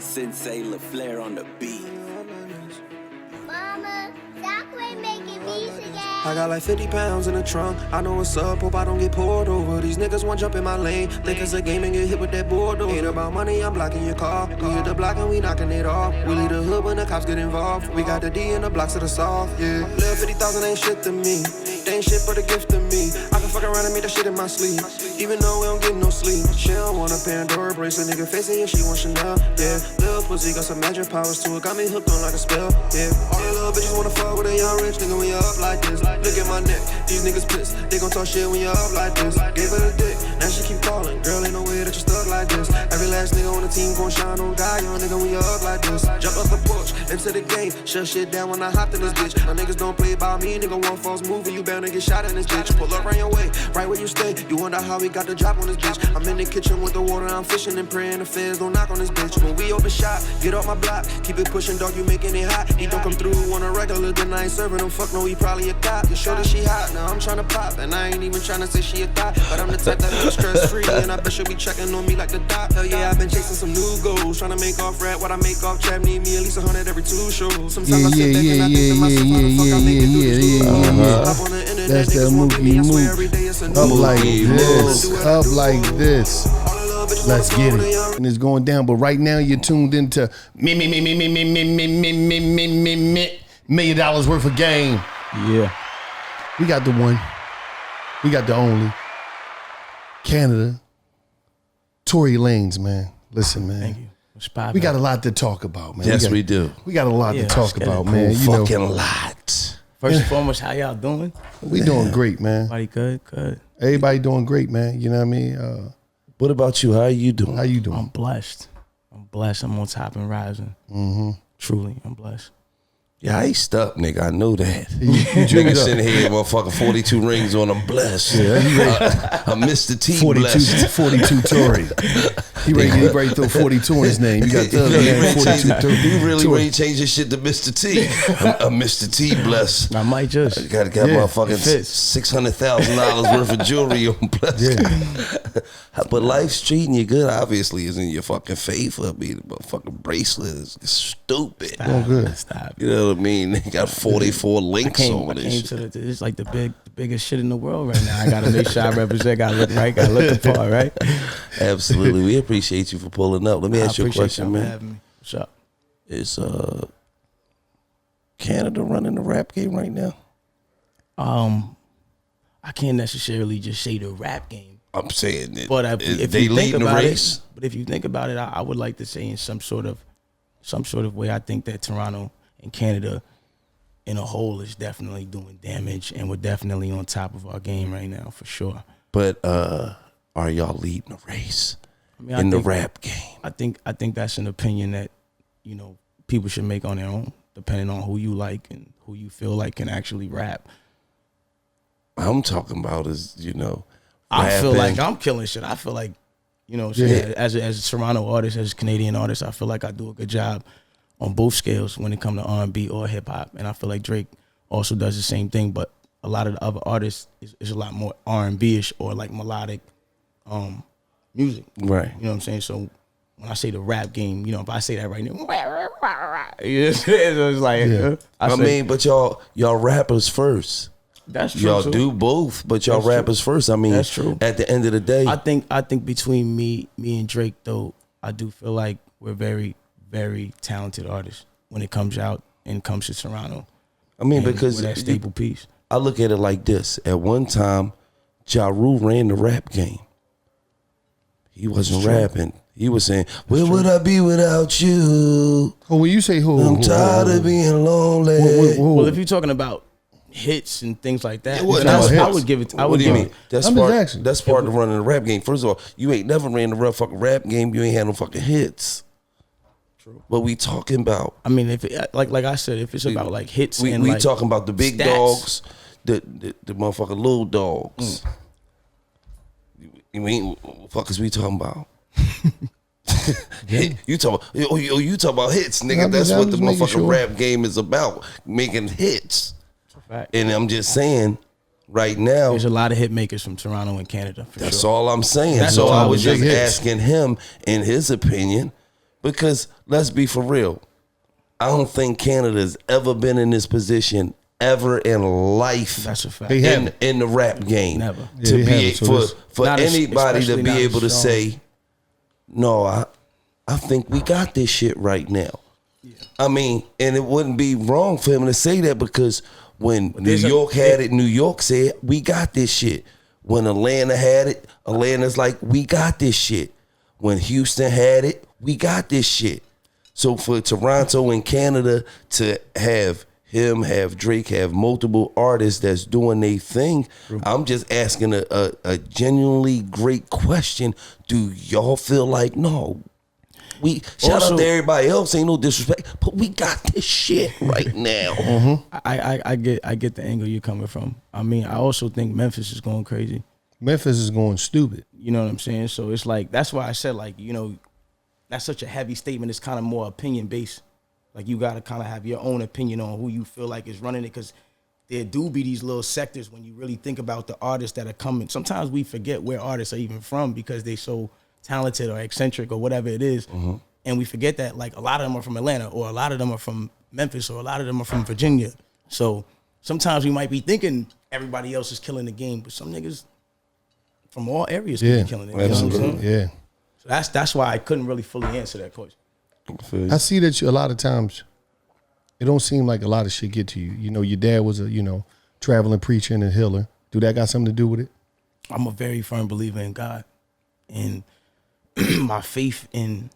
Sensei LaFleur on the beat. Mama, stop making beats again. I got like 50 pounds in the trunk. I know what's up, hope I don't get pulled over. These niggas want jump in my lane. Think it's a game and get hit with that bulldozer. Ain't about money, I'm blocking your car. We hit the block and we knocking it off. We leave the hood when the cops get involved. We got the D in the blocks of the soft, yeah. Little 50,000 ain't shit to me. They ain't shit but a gift to me. I can fuck around and make that shit in my sleep. Even though we don't get no sleep. She don't want a Pandora bracelet, nigga face it and she want Chanel, yeah. Little pussy got some magic powers to it. Got me hooked on like a spell, yeah. All the little bitches wanna fuck with a young rich nigga when you up like this. Look at my neck, these niggas pissed. They gon' talk shit when you up like this. Gave her the dick, now she keep calling. Girl, ain't no way that you stuck like this. Every last nigga on the team gon' shine on God, young nigga when you up like this. Jump off the porch, into the game, shut shit down when I hopped in this bitch. My niggas don't play by me, nigga one false move and you bound to get shot in this bitch. Pull up around your way, right where you stay. You wonder how we got the drop on this bitch. I'm in the kitchen with the water, I'm fishing and praying the feds don't knock on this bitch. When we overshot, get off my block, keep it pushing, dog, you making it hot. He don't come through on a regular, then I ain't serving him. Fuck no, he probably a cop. You sure that she hot? Now I'm tryna pop, and I ain't even tryna say she a thot. But I'm the type that be stress free, and I bet she'll be checking on me like the doc. Hell yeah, I've been chasing some new goals, tryna make off rap. What I make off trap need me at least 100 every 2 shows. Sometimes I sit back and I think to myself, how the fuck I make it through this. Hop on the internet, that's that movie move. Up like this, up like this. Let's get it. And it's going down, but right now you're tuned into $1 million worth of game. Yeah. We got the one. We got the only. Canada. Tory Lanez, man. Listen, man. Thank you. We got a lot to talk about, man. Yes, we do. We got a lot to talk about, man. Fucking lot. First and foremost, how y'all doing? We doing great, man. Everybody good? Good. Everybody doing great, man. You know what I mean? What about you? How are you doing? How you doing? I'm blessed. I'm on top and rising. Mm-hmm. Truly, I'm blessed. Yeah, I iced up, nigga. I know that. Nigga sitting here, motherfucking 42 rings on. I'm blessed. Yeah, I'm Mr. T 42 Tory. He ready to throw 42 in his name. You got the other man, 42 Tory. You really ready to change your shit to Mr. T. I'm Mr. T blessed. I might just. Got motherfucking $600,000 worth of jewelry on blessed. Yeah. But life's treating you good, obviously, is in your fucking favor. I mean, the motherfucking bracelet is stupid. Oh, good. Stop. You know what I mean? They got 44 links on this. It's like the biggest shit in the world right now. I gotta make sure I represent. Gotta look right. Gotta look the part, right? Absolutely. We appreciate you for pulling up. Let me ask you a question, man. Having me. What's up? Is Canada running the rap game right now? I can't necessarily just say the rap game. I'm saying it. But if they you think leading the about race. it, but if you think about it, I would like to say in some sort of way, I think that Toronto and Canada in a whole is definitely doing damage, and we're definitely on top of our game right now for sure. But are y'all leading the race the rap game? I think that's an opinion that people should make on their own, depending on who you like and who you feel like can actually rap. I'm talking about is I feel like I'm killing shit. I feel like, as a Toronto artist, as a Canadian artist, I feel like I do a good job on both scales when it comes to R&B or hip hop. And I feel like Drake also does the same thing, but a lot of the other artists is a lot more R&B-ish or like melodic music. Right. You know what I'm saying? So when I say the rap game, if I say that right now, it's like, but y'all rappers first. That's true. Y'all do both, but y'all rappers first. I mean, that's true. At the end of the day, I think between me and Drake, though, I do feel like we're very, very talented artists when it comes out and comes to Toronto. I mean, because that staple piece. I look at it like this: at one time, Ja Rule ran the rap game. He wasn't rapping. He was saying, "Where would I be without you?" Oh, when you say who, I'm tired of being lonely. Well, if you're talking about hits and things like that, I would give it. What do you mean? That's part of running the rap game. First of all, you ain't never ran the fucking rap game. You ain't had no fucking hits. True. What we talking about? I mean, if it, like I said, if it's about like hits, we like talking about the big stats. dogs, the motherfucking little dogs. You mean what the fuck is we talking about? You talk about hits, nigga. That's what the motherfucking rap game is about, making hits. And I'm just saying, right now, there's a lot of hit makers from Toronto and Canada. That's all I'm saying. So I was just asking him, in his opinion, Because let's be for real. I don't think Canada's ever been in this position ever in life. That's a fact. In the rap game. Never. To be for anybody to be able to say, no, I think we got this shit right now. Yeah. I mean, and it wouldn't be wrong for him to say that because when New York had it, New York said, we got this shit. When Atlanta had it, Atlanta's like, we got this shit. When Houston had it, we got this shit. So for Toronto and Canada to have him, have Drake, have multiple artists that's doing their thing, I'm just asking a genuinely great question. Do y'all feel like, no, we shout out to everybody else, ain't no disrespect, but we got this shit right now. I get the angle you're coming from. I mean, I also think Memphis is going crazy. Memphis is going stupid. You know what I'm saying? So it's like, that's why I said, like, you know, that's such a heavy statement. It's kind of more opinion based. Like, you got to kind of have your own opinion on who you feel like is running it, because there do be these little sectors when you really think about the artists that are coming. Sometimes we forget where artists are even from because they so talented or eccentric or whatever it is. And we forget that, like, a lot of them are from Atlanta, or a lot of them are from Memphis, or a lot of them are from Virginia. So sometimes we might be thinking everybody else is killing the game, but some niggas from all areas could be killing it. You know what I'm saying? Yeah. So that's why I couldn't really fully answer that question. I see that a lot of times it don't seem like a lot of shit get to you. You know, your dad was a, you know, traveling preacher and a healer. Do that got something to do with it? I'm a very firm believer in God, and my faith in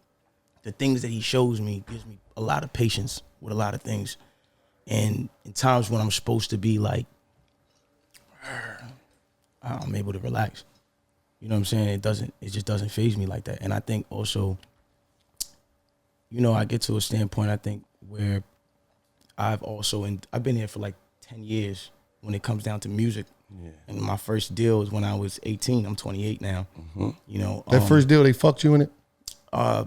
the things that he shows me gives me a lot of patience with a lot of things. And in times when I'm supposed to be like, I'm able to relax. You know what I'm saying? It just doesn't faze me like that. And I think also, you know, I get to a standpoint, I think, where I've been here for like 10 years when it comes down to music. Yeah. And my first deal was when I was 18. I'm 28 now. You know, that first deal, they fucked you in it? I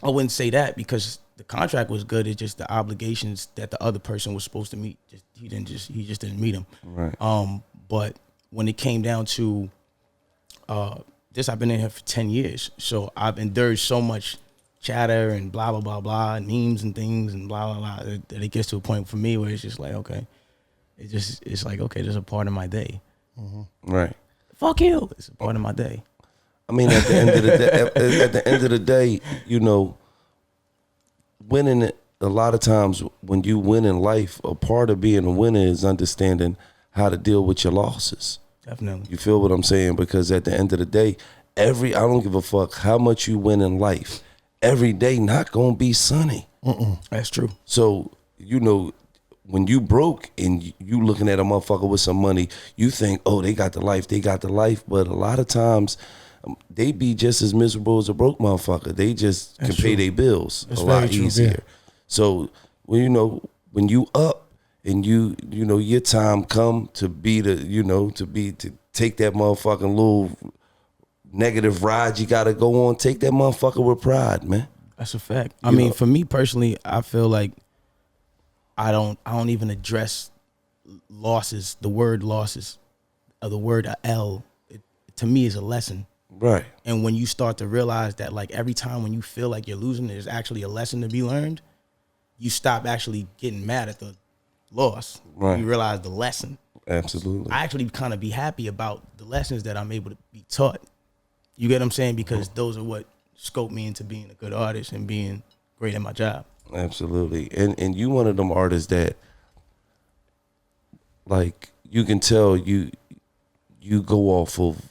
wouldn't say that, because the contract was good. It's just the obligations that the other person was supposed to meet. He just didn't meet them. Right. But when it came down to this, I've been in here for 10 years. So I've endured so much chatter and blah, blah, blah, blah, and memes and things and blah, blah, blah, that it gets to a point for me where it's just like, okay, it's like, okay, this is a part of my day. Right. Fuck you. It's a part of my day. I mean, at the end of the day, you know, winning it, a lot of times when you win in life, a part of being a winner is understanding how to deal with your losses. Definitely. You feel what I'm saying? Because at the end of the day, I don't give a fuck how much you win in life. Every day not gonna be sunny. That's true. So, you know, when you broke and you looking at a motherfucker with some money, you think, oh, they got the life. But a lot of times, they be just as miserable as a broke motherfucker. They just can pay their bills a lot easier. Yeah. So, well, you know, when you up and you know, your time come to be to take that motherfucking little negative ride you got to go on, take that motherfucker with pride, man. That's a fact. I mean, for me personally, I feel like I don't even address losses. The word losses, or the word L, to me is a lesson. Right. And when you start to realize that, like, every time when you feel like you're losing, there's actually a lesson to be learned, you stop actually getting mad at the loss. Right. You realize the lesson. Absolutely. I actually kind of be happy about the lessons that I'm able to be taught. You get what I'm saying? Because those are what scope me into being a good artist and being great at my job. Absolutely. And you one of them artists that, like, you can tell you go off of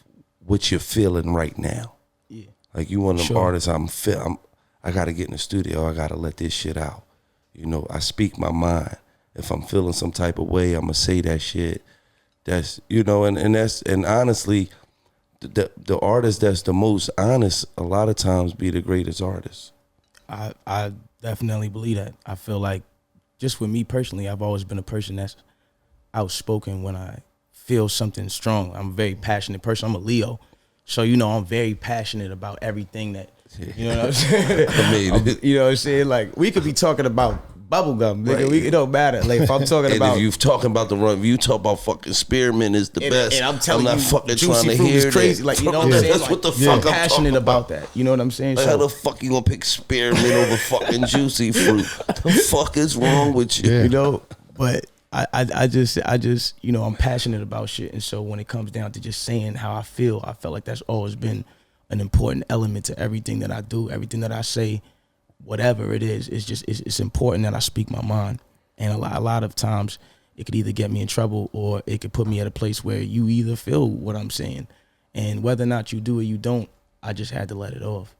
what you're feeling right now. Yeah. Like, you one of them artists, I got to get in the studio. I got to let this shit out. You know, I speak my mind. If I'm feeling some type of way, I'm going to say that shit. That's, you know, and honestly, the artist that's the most honest a lot of times be the greatest artists. I definitely believe that. I feel like, just with me personally, I've always been a person that's outspoken when I feel something strong. I'm a very passionate person. I'm a Leo. So, you know, I'm very passionate about everything that, you know what I'm saying? You know what I'm saying? Like, we could be talking about bubble gum, nigga. It don't matter. Like if I'm talking about, if you talking about the run, if you talk about fucking spearmint is the best. And I'm telling you, not fucking juicy trying to fruit hear is crazy. that. Like you know what I'm saying? That's Like, what the fuck I'm passionate talking about that. You know what I'm saying? Like, how the fuck you gonna pick spearmint over fucking juicy fruit? The fuck is wrong with you? You know, but I just you know, I'm passionate about shit, and so when it comes down to just saying how I felt like that's always been an important element to everything that I do, everything that I say, whatever it is. It's just it's important that I speak my mind, and a lot of times it could either get me in trouble or it could put me at a place where you either feel what I'm saying, and whether or not you do or you don't, I just had to let it off.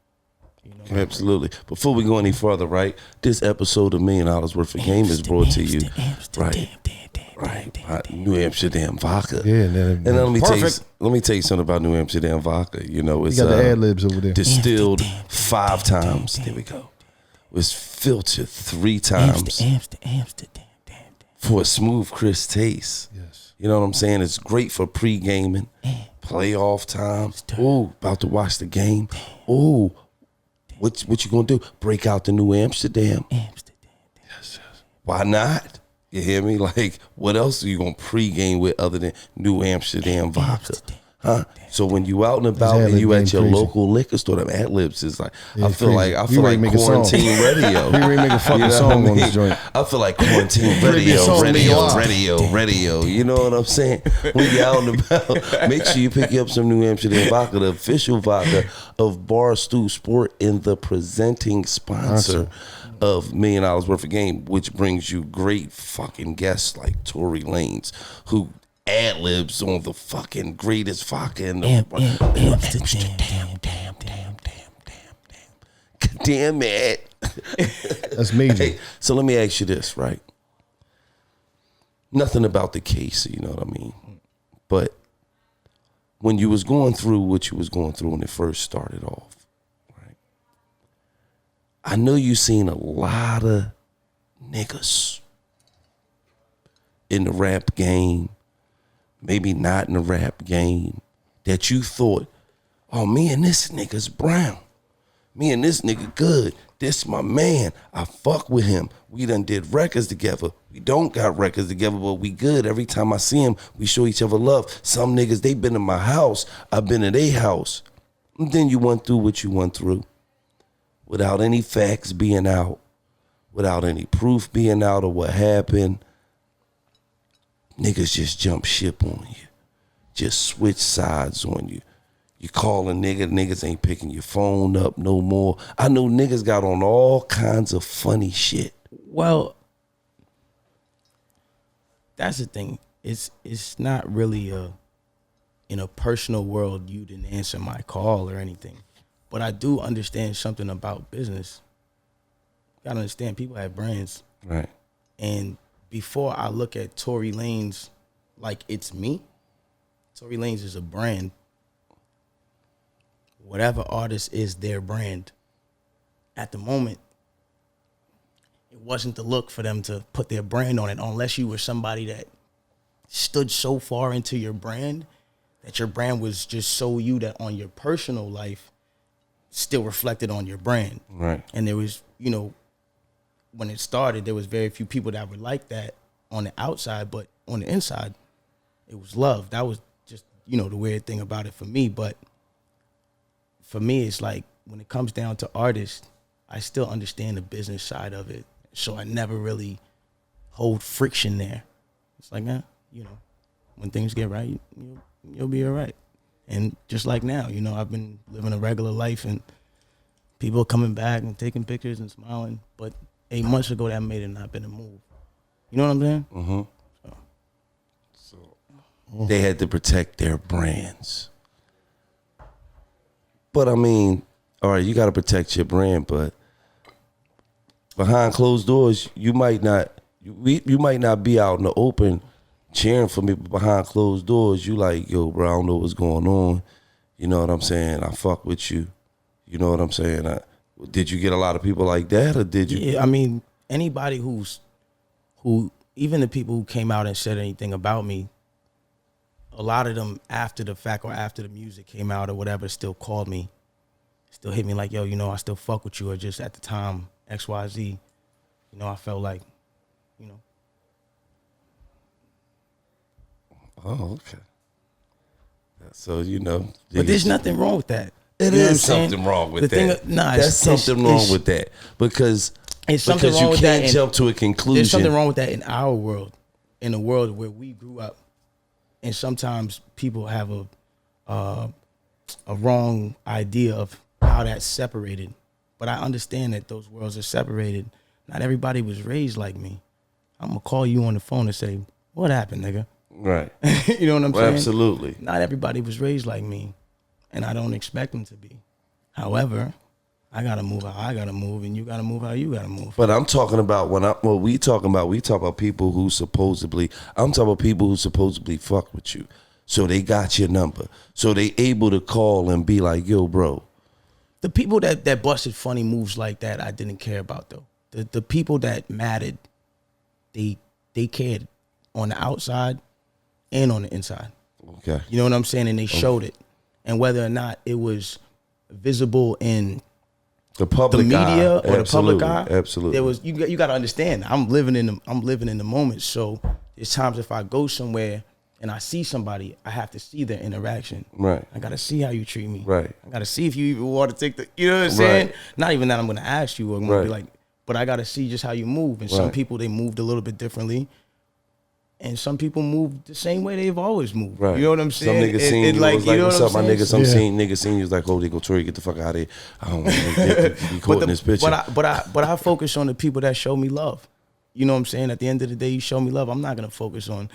You know? Absolutely. Before we go any further, right? This episode of $1 Million Worth of Game is brought to you, right? New Amsterdam Vodka. Yeah, and then let me tell you something about New Amsterdam Vodka. You know, it's got the ad libs over there. Distilled 5 times. There we go. It was filtered 3 times for a smooth, crisp taste. Yes. You know what I'm saying? It's great for pre-gaming, playoff time. Ooh, about to watch the game. Ooh. What you gonna do? Break out the New Amsterdam. Yes. Why not? You hear me? Like, what else are you gonna pregame with other than New Amsterdam vodka? Huh? So when you out and about and you at your local liquor store, them ad libs is like, I feel like quarantine radio. We make a fucking song on this joint. I feel like quarantine radio. You know what I'm saying? When you out and about, make sure you pick up some New Amsterdam vodka, the official vodka of Barstool Sport and the presenting sponsor of $1 Million Worth of Game, which brings you great fucking guests like Tory Lanez, who ad libs on the fucking greatest vodka in the damn it. That's major. Hey, so let me ask you this, right? Nothing about the case, you know what I mean? But when you was going through what you was going through when it first started off, right? I know you seen a lot of niggas in the rap game, maybe not in the rap game, that you thought, oh, me and this nigga's brown. Me and this nigga good. This my man. I fuck with him. We done did records together. We don't got records together, but we good. Every time I see him, we show each other love. Some niggas, they been in my house. I've been in their house. And then you went through what you went through without any facts being out, without any proof being out of what happened. Niggas just jump ship on you. Just switch sides on you. You call a nigga, niggas ain't picking your phone up no more. I know niggas got on all kinds of funny shit. Well, that's the thing. It's not really in a personal world, you didn't answer my call or anything. But I do understand something about business. You gotta understand, people have brands. Right. And before I look at Tory Lanez like it's me, Tory Lanez is a brand. Whatever artist is their brand. At the moment, it wasn't the look for them to put their brand on it unless you were somebody that stood so far into your brand that your brand was just so you that on your personal life still reflected on your brand. Right. And there was, you know, when it started, there was very few people that were like that on the outside, but on the inside, it was love. That was just, you know, the weird thing about it for me. But for me, it's like when it comes down to artists, I still understand the business side of it. So I never really hold friction there. It's like, you know, when things get right, you'll be all right. And just like now, you know, I've been living a regular life and people coming back and taking pictures and smiling. But 8 months ago, that made it not been a move. You know what I'm saying? Mm-hmm. So they had to protect their brands. But I mean, all right, you got to protect your brand, but behind closed doors, you might not be out in the open cheering for me, but behind closed doors, you like, yo, bro, I don't know what's going on. You know what I'm saying? I fuck with you. You know what I'm saying? Did you get a lot of people like that, or did you? Yeah, I mean, anybody who, even the people who came out and said anything about me, a lot of them after the fact or after the music came out or whatever still called me, still hit me like, yo, you know, I still fuck with you, or just at the time, XYZ. you know, I felt like, you know. Oh, okay. So, you know. But there's nothing wrong with that. It You know is what I'm something wrong with saying? that. There's something wrong with that. Because something wrong you with can't that jump to a conclusion. There's something wrong with that in our world, in the world where we grew up. And sometimes people have a wrong idea of how that's separated. But I understand that those worlds are separated. Not everybody was raised like me. I'm going to call you on the phone and say, what happened, nigga? Right. You know what I'm saying? Absolutely. Not everybody was raised like me. And I don't expect them to be. However, I got to move how I got to move, and you got to move how you got to move. But I'm talking about we talk about people who supposedly fuck with you. So they got your number. So they able to call and be like, yo, bro. The people that busted funny moves like that, I didn't care about, though. The people that mattered, they cared on the outside and on the inside. Okay. You know what I'm saying? And they showed it. And whether or not it was visible in the public media eye. or the public eye, absolutely. There was you got to understand. I'm living in the moment. So there's times if I go somewhere and I see somebody, I have to see their interaction. Right. I got to see how you treat me. Right. I got to see if you even want to take the. You know what I'm saying? Right. Not even that I'm going to ask you or I'm going to be like, but I got to see just how you move. And some people, they moved a little bit differently. And some people move the same way they've always moved. Right. You know what I'm saying? Some niggas seen you like, was like, what's up, my nigga? Some saying? niggas seen you was like, oh, they go Tory, get the fuck out of here. I don't want to be caught in this picture. But I focus on the people that show me love. You know what I'm saying? At the end of the day, you show me love. I'm not going to focus on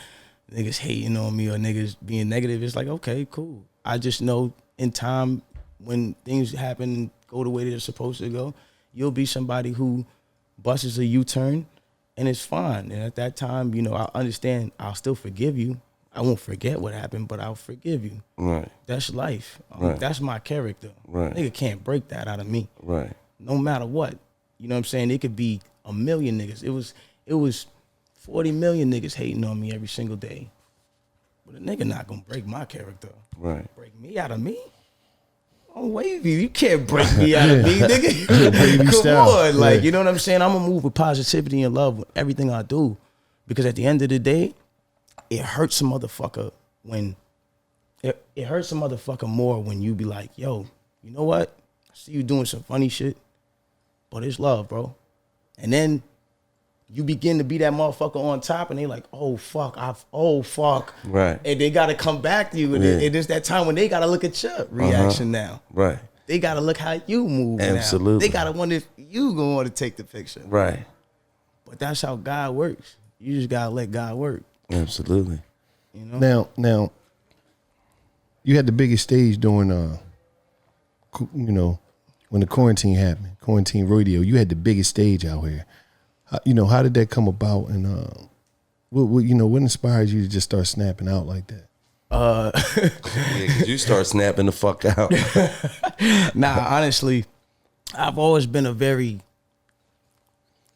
niggas hating on me or niggas being negative. It's like, okay, cool. I just know in time when things happen and go the way they're supposed to go, you'll be somebody who busts a U-turn. And it's fine. And at that time, you know, I understand I'll still forgive you. I won't forget what happened, but I'll forgive you. Right. That's life. Right. That's my character. Right. Nigga can't break that out of me. Right. No matter what. You know what I'm saying? It could be 1 million niggas. It was 40 million niggas hating on me every single day. But a nigga not gonna break my character. Right. Break me out of me? I'm wavy. You can't break me out of me, nigga. Come on. Like, you know what I'm saying? I'm going to move with positivity and love with everything I do. Because at the end of the day, it hurts a motherfucker when... It hurts a motherfucker more when you be like, yo, you know what? I see you doing some funny shit, but it's love, bro. And then you begin to be that motherfucker on top and they like, oh, fuck. Right. And they got to come back to you. And it's that time when they got to look at your reaction now. Right. They got to look how you move Absolutely. now. They got to wonder if you going to want to take the picture. Right. But that's how God works. You just got to let God work. Absolutely. You know? Now, you had the biggest stage during, you know, when the quarantine happened, Cointeen Radio. You had the biggest stage out here. You know, how did that come about? And what inspires you to just start snapping out like that? Yeah, 'cause you start snapping the fuck out. Nah, honestly, I've always been a very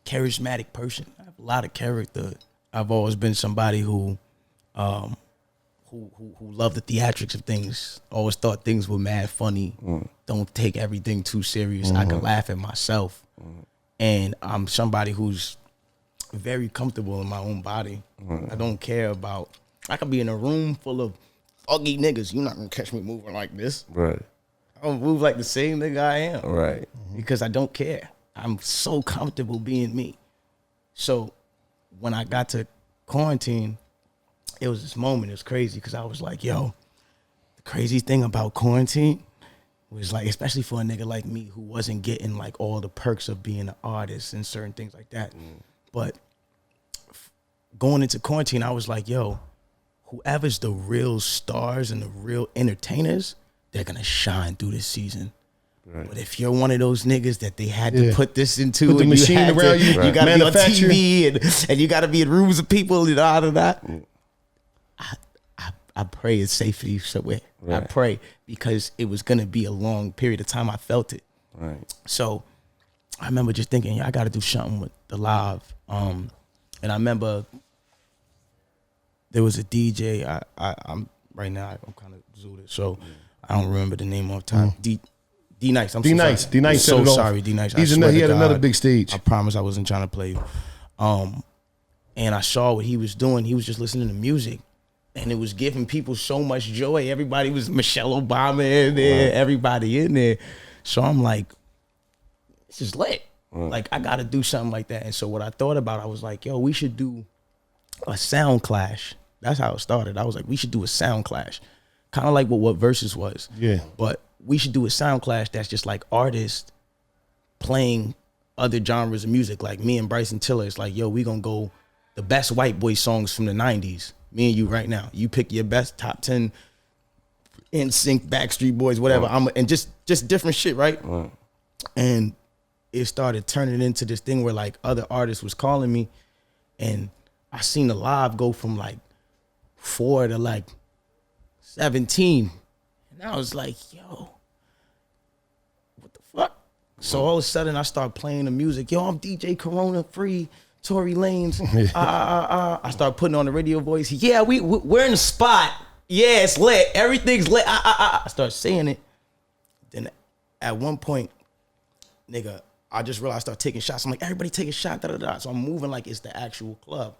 charismatic person. I have a lot of character. I've always been somebody who loved the theatrics of things. Always thought things were mad funny. Don't take everything too serious. I can laugh at myself. And I'm somebody who's very comfortable in my own body. I don't care about... I could be in a room full of ugly niggas. You're not going to catch me moving like this. Right. I don't move like the same nigga I am. Right. Because I don't care. I'm so comfortable being me. So when I got to quarantine, it was this moment. It was crazy because I was like, yo, the crazy thing about quarantine was like, especially for a nigga like me who wasn't getting like all the perks of being an artist and certain things like that. But going into quarantine, I was like, yo, whoever's the real stars and the real entertainers, they're going to shine through this season. Right. But if you're one of those niggas that they had to put this into, put the machine around you, you got to be on TV and you got to be in rooms of people and all of that. I pray it's safe for you somewhere. Right. I pray because it was going to be a long period of time. I felt it. Right. So I remember just thinking, I got to do something with the live. And I remember there was a DJ. I'm right now, I'm kind of zooted, so I don't remember the name off time. D Nice. I'm D Nice. sorry. D Nice. So sorry, D Nice. He had another big stage. I promise I wasn't trying to play you. And I saw what he was doing. He was just listening to music, and it was giving people so much joy. Everybody was Michelle Obama in there. Right. Everybody in there. So I'm like, this is lit. Right. Like, I got to do something like that. And so what I thought about, I was like, yo, we should do a sound clash. That's how it started. I was like, we should do a sound clash. Kind of like what Versus was. Yeah. But we should do a sound clash that's just like artists playing other genres of music. Like me and Bryson Tiller, it's like, yo, we gonna go the best white boy songs from the 90s. Me and you right now. You pick your best top 10 NSYNC, Backstreet Boys, whatever. Right. And just different shit, right? Right? And it started turning into this thing where like other artists was calling me, and I seen the live go from like 4 to like 17. And I was like, yo, what the fuck? So all of a sudden I start playing the music. Yo, I'm DJ Corona Free, Tory Lanez. I start putting on the radio voice. Yeah, we're in the spot. Yeah, it's lit. Everything's lit. I start saying it. Then at one point, nigga, I just realized I start taking shots. I'm like, everybody take a shot, da da da. So I'm moving like it's the actual club.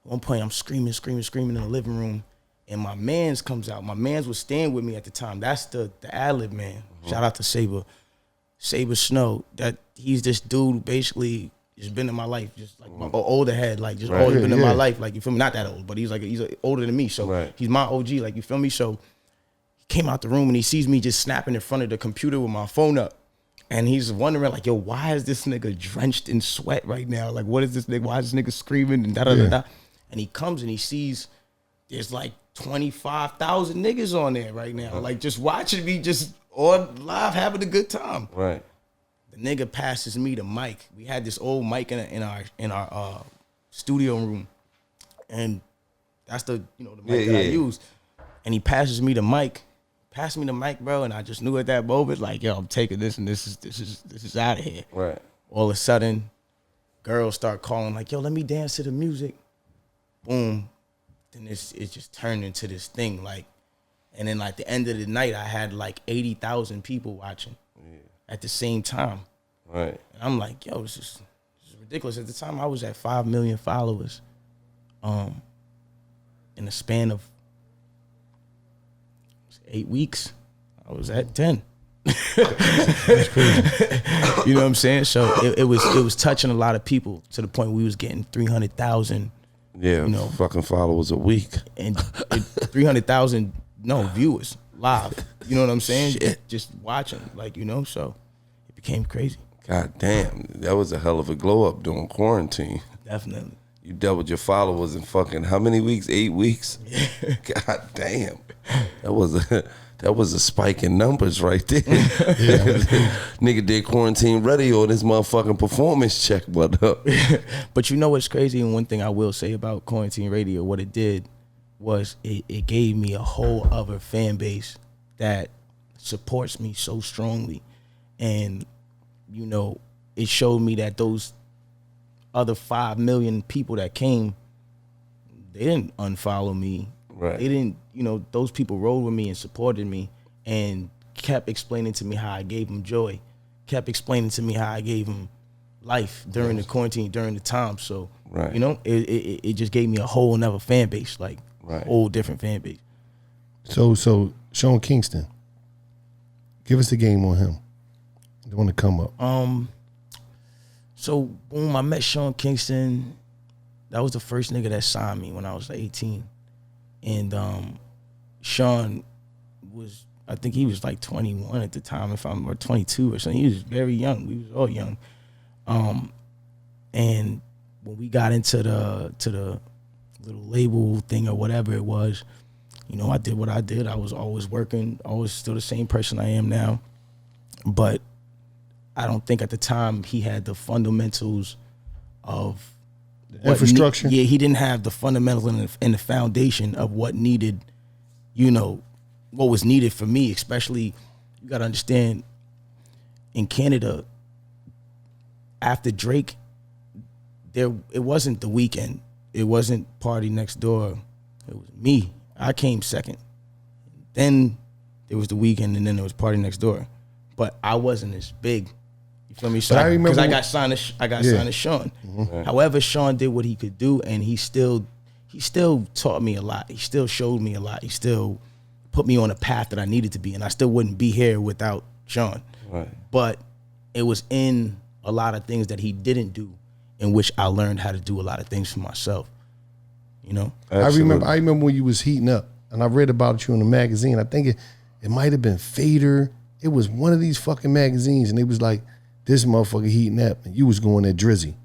At one point, I'm screaming in the living room, and my mans comes out. My mans was staying with me at the time. That's the ad-lib man. Mm-hmm. Shout out to Saber Snow. That he's this dude basically just been in my life, just like my older head, like just always been in my life. Like, you feel me? Not that old, but he's older than me. So he's my OG. Like, you feel me? So he came out the room and he sees me just snapping in front of the computer with my phone up. And he's wondering, like, yo, why is this nigga drenched in sweat right now? Like, what is this nigga? Why is this nigga screaming and da-da-da-da? And he comes and he sees there's like 25,000 niggas on there right now. Like, just watching me just on live having a good time. Right. The nigga passes me the mic. We had this old mic in our studio room. And that's the mic that I use. And he passes me the mic. Pass me the mic, bro, and I just knew at that moment, like, yo, I'm taking this, and this is out of here. Right. All of a sudden, girls start calling, like, yo, let me dance to the music. Boom. Then it just turned into this thing, like, and then like the end of the night, I had like 80,000 people watching at the same time. Right. And I'm like, yo, this is ridiculous. At the time, I was at 5 million followers. In the span of 8 weeks, I was at 10. That's crazy. You know what I'm saying? So it was touching a lot of people to the point we was getting 300,000. Yeah, fucking followers a week, and 300,000 viewers live. You know what I'm saying? Shit. Just watching, like, so it became crazy. God damn, that was a hell of a glow up during quarantine. Definitely. You doubled your followers in fucking how many weeks? 8 weeks. Yeah. God damn, that was a spike in numbers right there. Nigga did Quarantine Radio on his motherfucking performance check, but But you know what's crazy, and one thing I will say about Cointeen Radio, what it did was it gave me a whole other fan base that supports me so strongly. And, it showed me that those other 5 million people that came, they didn't unfollow me. Right. They didn't, those people rode with me and supported me and kept explaining to me how I gave them joy, kept explaining to me how I gave them life during the quarantine, during the time. So, it just gave me a whole another fan base, like a whole different fan base. So Sean Kingston, give us the game on him. The one to come up. So boom, I met Sean Kingston. That was the first nigga that signed me when I was 18. And Sean was, I think he was like 21 at the time, or 22 or something. He was very young. We was all young. And when we got into the little label thing or whatever it was, I did what I did. I was always working, always still the same person I am now. But I don't think at the time he had the fundamentals of infrastructure. He didn't have the fundamentals and the foundation of what needed, what was needed for me. Especially, you got to understand, in Canada, after Drake, it wasn't The Weeknd, it wasn't Party Next Door, it was me. I came second. Then there was The Weeknd, and then there was Party Next Door. but I wasn't as big. You feel me? So But I remember because I got signed to Sean. Right. However, Sean did what he could do, and he still taught me a lot. He still showed me a lot. He still put me on a path that I needed to be, and I still wouldn't be here without Sean. Right. But it was in a lot of things that he didn't do, in which I learned how to do a lot of things for myself. You know, Absolutely. I remember when you was heating up, and I read about you in the magazine. I think it might have been Fader. It was one of these fucking magazines, and it was like, this motherfucker heating up, and you was going at Drizzy.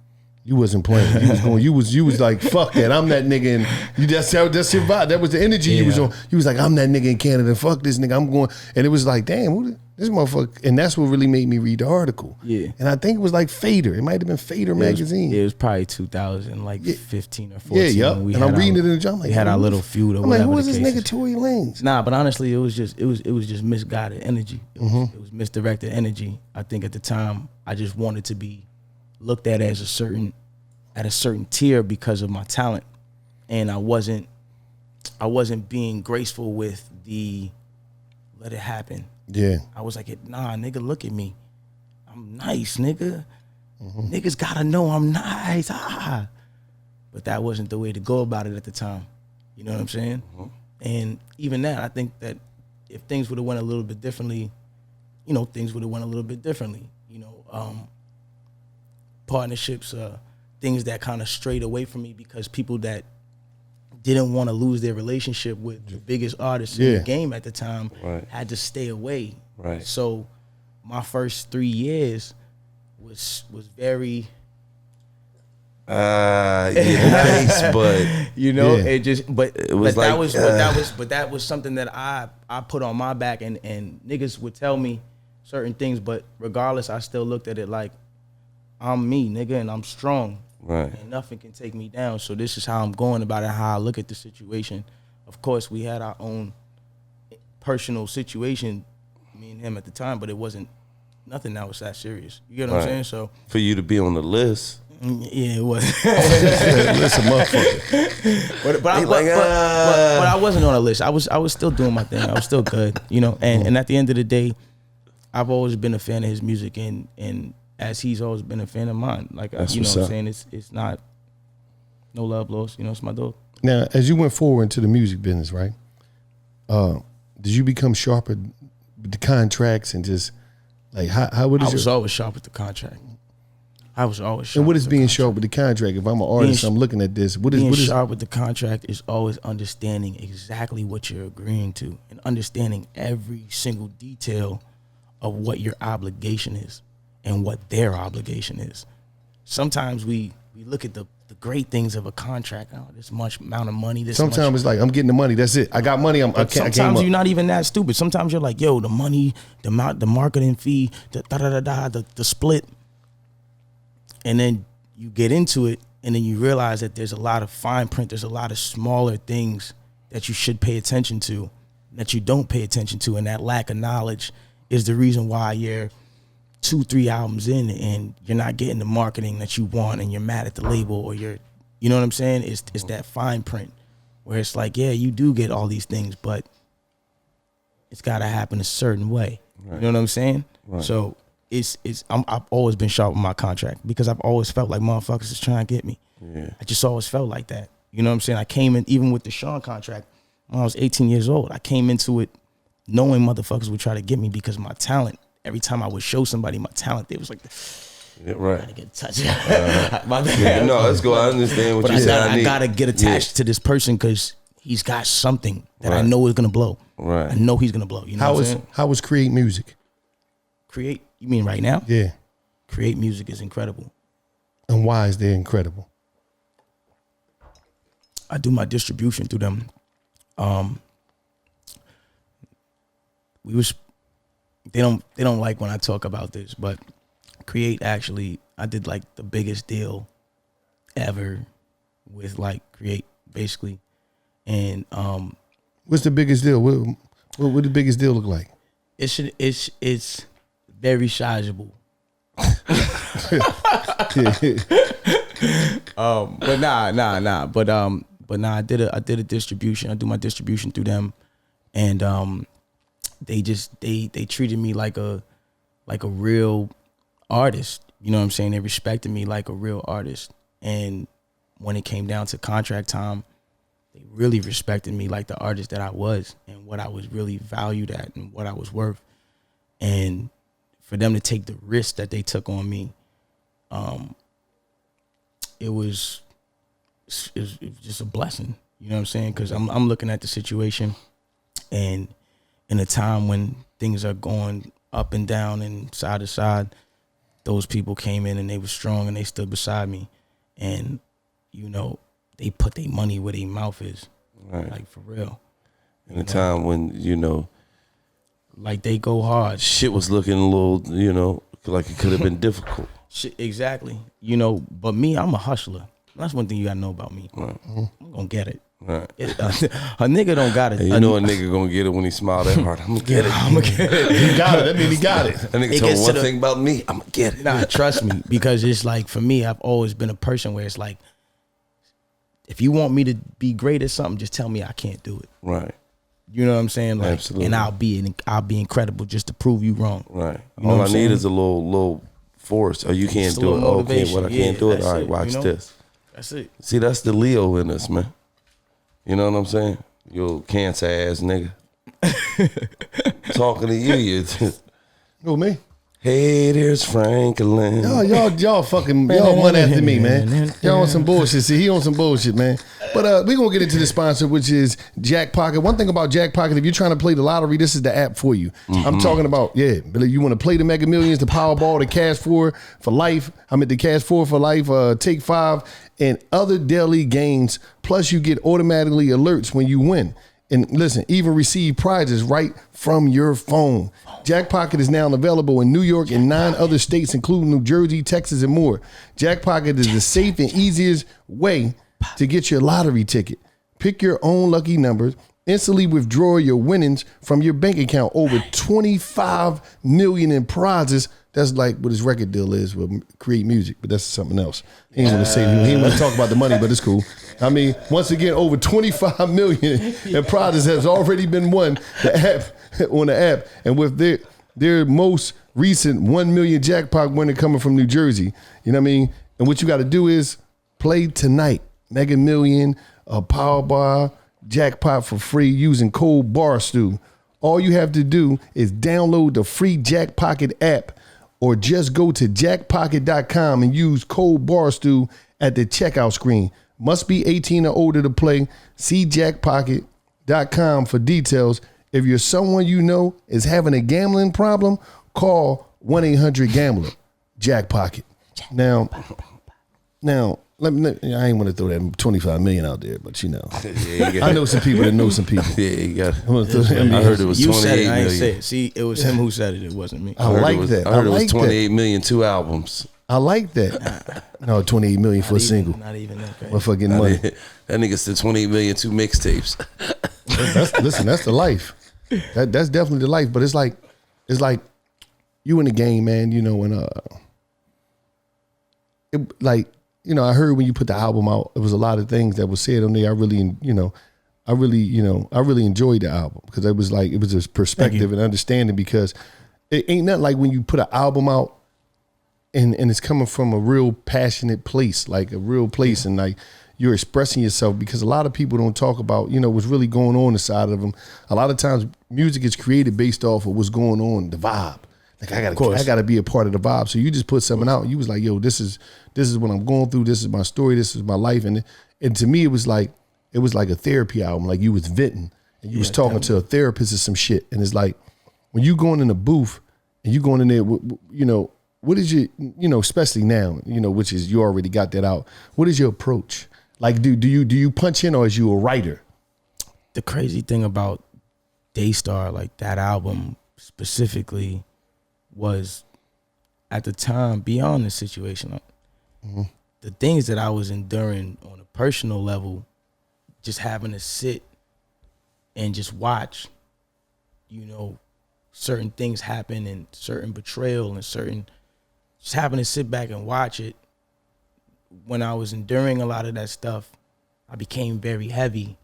You wasn't playing. You was going. You was like, fuck that. I'm that nigga, and that's your vibe. That was the energy you was on. You was like, I'm that nigga in Canada. Fuck this nigga. I'm going. And it was like, damn, this motherfucker. And that's what really made me read the article. Yeah. And I think it was like Fader. It might have been Fader magazine. It was probably 2015 or 14. Yeah, yep. And I'm reading it in the job. We had our little feud. I'm like, who is this nigga Tory Lanez? Nah, but honestly, it was just misguided energy. It was misdirected energy. I think at the time, I just wanted to be looked at as a certain tier because of my talent, and I wasn't being graceful with the let it happen. Yeah. I was like, nah, nigga, look at me. I'm nice, nigga. Niggas gotta know I'm nice. But that wasn't the way to go about it at the time. You know what I'm saying? And even that, I think that if things would have went a little bit differently, things would have went a little bit differently. Partnerships, things that kind of strayed away from me because people that didn't want to lose their relationship with the biggest artists in the game at the time had to stay away. Right. So my first 3 years was very nice, but it was like that was something that I put on my back, and niggas would tell me certain things, but regardless, I still looked at it like I'm me, nigga, and I'm strong. Right. And nothing can take me down. So this is how I'm going about it, how I look at the situation. Of course, we had our own personal situation, me and him at the time, but it wasn't nothing that was that serious. You get what I'm saying? So for you to be on the list. Yeah, it was. Listen, motherfucker. But I wasn't on a list. I was still doing my thing. I was still good, And at the end of the day, I've always been a fan of his music, and as he's always been a fan of mine. Like, that's what I'm up. saying? It's not no love lost. It's my dog. Now, as you went forward into the music business, right? Did you become sharper with the contracts and just like how would I was always sharp with the contract. I was always sharp. And what is being sharp with the contract? If I'm an artist, I'm looking at this. What is sharp with the contract is always understanding exactly what you're agreeing to and understanding every single detail of what your obligation is and what their obligation is. Sometimes we look at the great things of a contract. Oh, this much amount of money. Sometimes it's like, I'm getting the money. That's it. I got money. Sometimes you're not even that stupid. Sometimes you're like, yo, the money, the marketing fee, the split. And then you get into it, and then you realize that there's a lot of fine print. There's a lot of smaller things that you should pay attention to, that you don't pay attention to. And that lack of knowledge is the reason why you're 2-3 albums in and you're not getting the marketing that you want, and you're mad at the label, or you know what I'm saying? It's that fine print where it's like, yeah, you do get all these things, but it's got to happen a certain way. Right. You know what I'm saying? Right. So I've always been sharp with my contract because I've always felt like motherfuckers is trying to get me. Yeah. I just always felt like that. You know what I'm saying? I came in, even with the Sean contract, when I was 18 years old, I came into it knowing motherfuckers would try to get me because of my talent. Every time I would show somebody my talent, they was like, right. I gotta get touched. No, let's go. I understand what you're saying. I gotta get attached to this person because he's got something that I know is gonna blow. Right. I know he's gonna blow. You know what I'm saying? How was Create Music? Create? You mean right now? Yeah. Create Music is incredible. And why is they incredible? I do my distribution through them. They don't like when I talk about this, but Create, actually, I did like the biggest deal ever with like Create, basically. And what's the biggest deal? What the biggest deal look like? It's very sizable. But nah. But I did a distribution. I do my distribution through them, and they treated me like a like a real artist. You know what I'm saying? They respected me like a real artist. And when it came down to contract time, they really respected me like the artist that I was and what I was really valued at and what I was worth. And for them to take the risk that they took on me, it was just a blessing. You know what I'm saying? Because I'm looking at the situation, and in a time when things are going up and down and side to side, those people came in and they were strong and they stood beside me. And, you know, they put their money where their mouth is. Right. Like, for real. In a time when, you know, like, they go hard. Shit was looking a little, you know, like it could have been difficult. Shit, exactly. You know, but me, I'm a hustler. That's one thing you gotta know about me. Right. I'm gonna get it. Right. A nigga don't got it. Hey, you know a nigga gonna get it when he smile that hard. I'm gonna get it. I'm gonna get it. He got it. That means he got it. That nigga told me one thing about me. I'm gonna get it. Nah, trust me, because it's like, for me, I've always been a person where it's like, if you want me to be great at something, just tell me I can't do it. Right. You know what I'm saying? Like, absolutely. And I'll be incredible just to prove you wrong. Right. You know all I need is a little force. Or you can't do it. Okay, well, I can't do it. All right, watch this. That's it. See, that's the Leo in us, man. You know what I'm saying? You cancer ass nigga. Talking to you. Who, me? Hey, there's Franklin. Y'all fucking, y'all one after me, man. Y'all on some bullshit. See, he on some bullshit, man. But we gonna get into the sponsor, which is Jack Pocket. One thing about Jack Pocket, if you're trying to play the lottery, this is the app for you. Mm-hmm. I'm talking about, you want to play the Mega Millions, the Powerball, the Cash 4 for life. The Cash 4 for life, Take 5, and other daily games. Plus, you get automatically alerts when you win. And listen, even receive prizes right from your phone. Jack Pocket is now available in New York and 9 other states, including New Jersey, Texas, and more. Jack Pocket is the safe and easiest way to get your lottery ticket. Pick your own lucky numbers. Instantly withdraw your winnings from your bank account. Over 25 million in prizes. That's like what his record deal is with Create Music, but that's something else. He ain't want to say, he ain't want to talk about the money, but it's cool. I mean, once again, over 25 million in prizes has already been won on the app. And with their most recent 1 million jackpot winner coming from New Jersey, you know what I mean? And what you got to do is play tonight. Mega Million, Powerball, jackpot for free using code BARSTEW. All you have to do is download the free Jack Pocket app, or just go to jackpocket.com and use code BARSTEW at the checkout screen. Must be 18 or older to play. See jackpocket.com for details. If you're someone you know is having a gambling problem, call 1-800-GAMBLER. Jack Pocket. Now, I ain't want to throw that 25 million out there, but you know, I know some people that know some people. Yeah, you got it. I heard it was 28 million. Say it. See, it was him who said it. It wasn't me. I like that. I heard it was 28 million, 2 albums. I like that. No, 28 million for a single. Not even that crazy. Motherfucking money. That nigga said 28 million, 2 mixtapes. Listen, that's the life. That's definitely the life. But it's like you in the game, man. You know, and I heard when you put the album out, it was a lot of things that was said on there. I really enjoyed the album because it was this perspective and understanding, because it ain't nothing like when you put an album out and it's coming from a real passionate place, like a real place, and like you're expressing yourself, because a lot of people don't talk about, what's really going on inside of them. A lot of times music is created based off of what's going on, the vibe. Like I gotta be a part of the vibe. So you just put something out and you was like, yo, this is what I'm going through. This is my story. This is my life. And to me, it was like a therapy album. Like you was venting and you was talking to a therapist or some shit. And it's like, when you going in a booth and you going in there, what is your, especially now, which is, you already got that out. What is your approach? Like, do you punch in, or is you a writer? The crazy thing about Daystar, like that album specifically, was at the time, beyond the situation, the things that I was enduring on a personal level, just having to sit and just watch, certain things happen and certain betrayal and just having to sit back and watch it. When I was enduring a lot of that stuff, I became very heavy.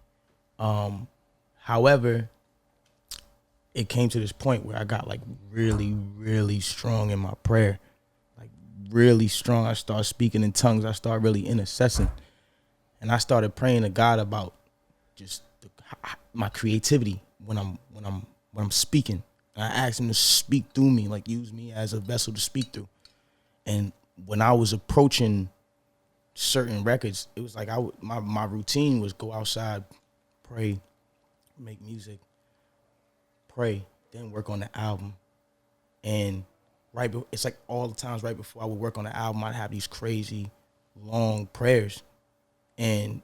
However, it came to this point where I got like really, really strong in my prayer, like really strong. I started speaking in tongues. I started really intercessing, and I started praying to God about just my creativity when I'm speaking. And I asked him to speak through me, like use me as a vessel to speak through. And when I was approaching certain records, it was like my routine was go outside, pray, make music, pray, then work on the album. And it's like all the times right before I would work on the album, I'd have these crazy long prayers. And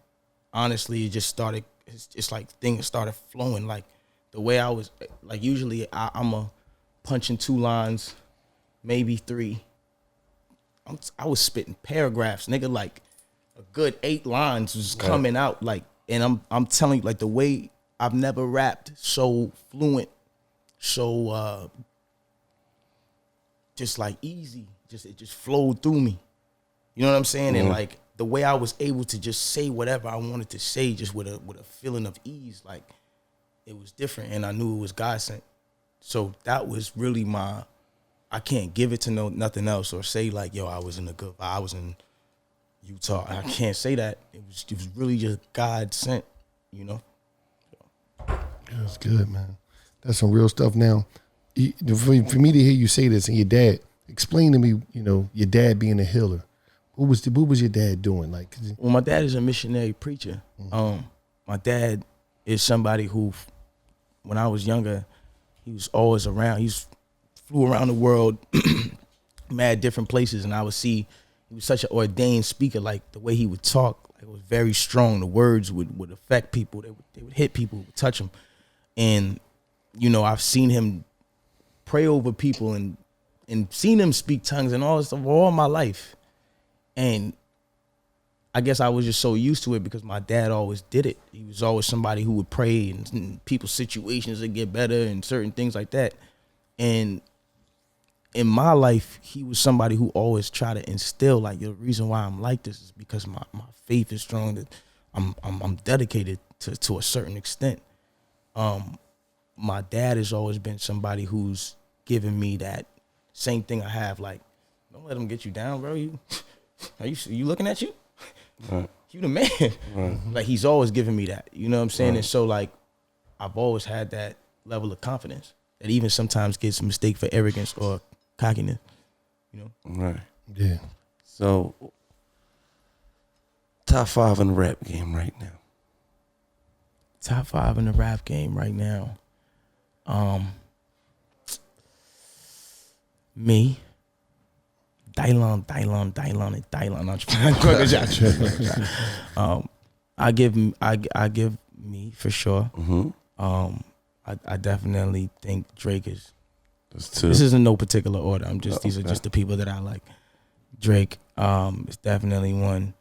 honestly, it just started, it's like things started flowing. Like the way I was, like usually I'm a punching 2 lines, maybe 3. I was spitting paragraphs, nigga, like a good 8 lines was coming out, like, and I'm telling you, like, the way I've never rapped so fluent, so just like easy, it just flowed through me. You know what I'm saying? Mm-hmm. And like the way I was able to just say whatever I wanted to say, just with a feeling of ease, like it was different, and I knew it was God sent. So that was really I can't give it to nothing else or say like, yo, I was in Utah. I can't say that. It was really just God sent, you know? That's good, man. That's some real stuff. Now, for me to hear you say this and your dad, explain to me, you know, your dad being a healer. What was your dad doing? Like, well, my dad is a missionary preacher. Mm-hmm. My dad is somebody who, when I was younger, he was always around. He flew around the world, mad different places, and I would see he was such an ordained speaker. Like the way he would talk, like, it was very strong. The words would affect people. They would hit people, would touch them. And you know, I've seen him pray over people and seen him speak tongues and all this stuff all my life. And I guess I was just so used to it because my dad always did it. He was always somebody who would pray and people's situations would get better and certain things like that. And in my life, he was somebody who always tried to instill, like, the reason why I'm like this is because my faith is strong, that I'm dedicated to a certain extent. My dad has always been somebody who's given me that same thing I have, like, don't let him get you down, bro. You looking at you? Right. You the man. Right. Like, he's always given me that, you know what I'm saying? Right. And so, like, I've always had that level of confidence that even sometimes gets mistaken for arrogance or cockiness, you know? Right. Yeah. So, top 5 in the rap game right now. Top 5 in the rap game right now. Me, Dylan. I give me for sure. Mm-hmm. I definitely think Drake is. That's 2. This is in no particular order. These are just the people that I like. Drake is definitely one.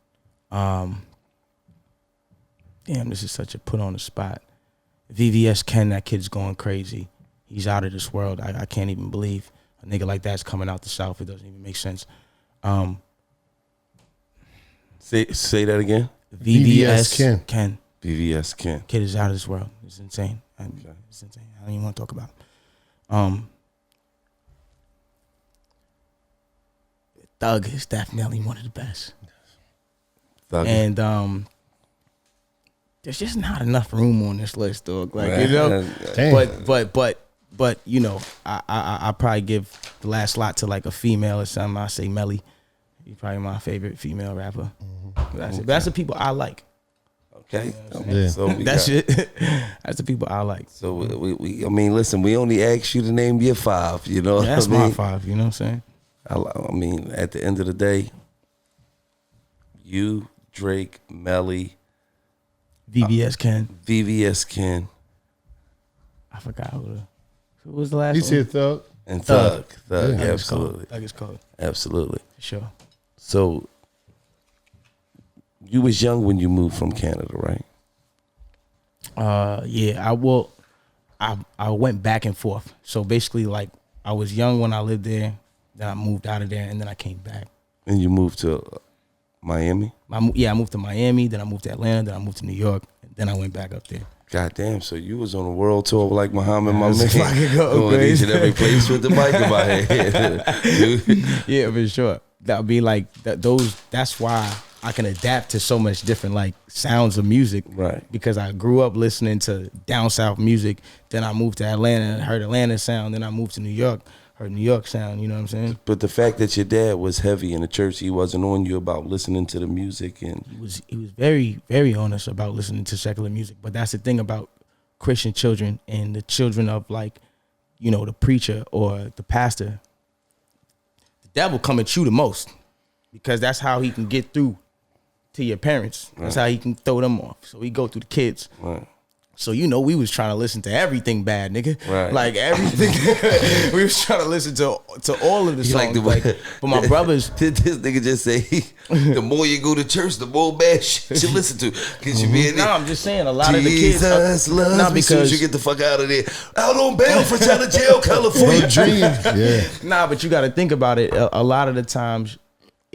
Damn, this is such a put on the spot. VVS Ken, that kid's going crazy. He's out of this world. I can't even believe a nigga like that's coming out the South. It doesn't even make sense. Say that again. VVS Ken. VVS Ken. Kid is out of this world. It's insane. It's insane. I don't even want to talk about it. Thug is definitely one of the best. Thug. And there's just not enough room on this list, dog. Like, you know, but you know, I probably give the last slot to like a female or something. I say Melly. He's probably my favorite female rapper. Mm-hmm. But that's the people I like. Okay. You know yeah. So that's it. That's the people I like. So we I mean, listen, we only asked you to name your 5. You know, that's my 5. You know what I'm saying? I mean, at the end of the day, you, Drake, Melly, VVS Ken. I forgot who was the last one. You said Thug. And Thug. Yeah. Absolutely. Thug is cold. Absolutely. For sure. So, you was young when you moved from Canada, right? Yeah. I went back and forth. So basically, like, I was young when I lived there, then I moved out of there, and then I came back. And you moved to Miami? I moved to Miami, then I moved to Atlanta, then I moved to New York, and then I went back up there. Goddamn, so you was on a world tour like Muhammad, my man. Going each and every place with the mic in my head. Yeah, for sure. That would be like that's why I can adapt to so much different like sounds of music. Right. Because I grew up listening to down south music. Then I moved to Atlanta, heard Atlanta sound. Then I moved to New York, heard New York sound. You know what I'm saying? But the fact that your dad was heavy in the church, he wasn't on you about listening to the music, and He was very, very honest about listening to secular music. But that's the thing about Christian children and the children of like, you know, the preacher or the pastor. The devil come at you the most because that's how he can get through to your parents. That's how he can throw them off. So he go through the kids. right. So, you know, we was trying to listen to everything bad, nigga. Right. Like everything. We was trying to listen to all of the songs. But my brothers. This nigga just say, the more you go to church, the more bad shit you listen to. Cause you be in there. No, I'm just saying a lot of the kids. Jesus loves not me. Soon as you get the fuck out of there. Out on bail for out of jail, California. Dreams. Yeah. Nah, but you got to think about it. A lot of the times,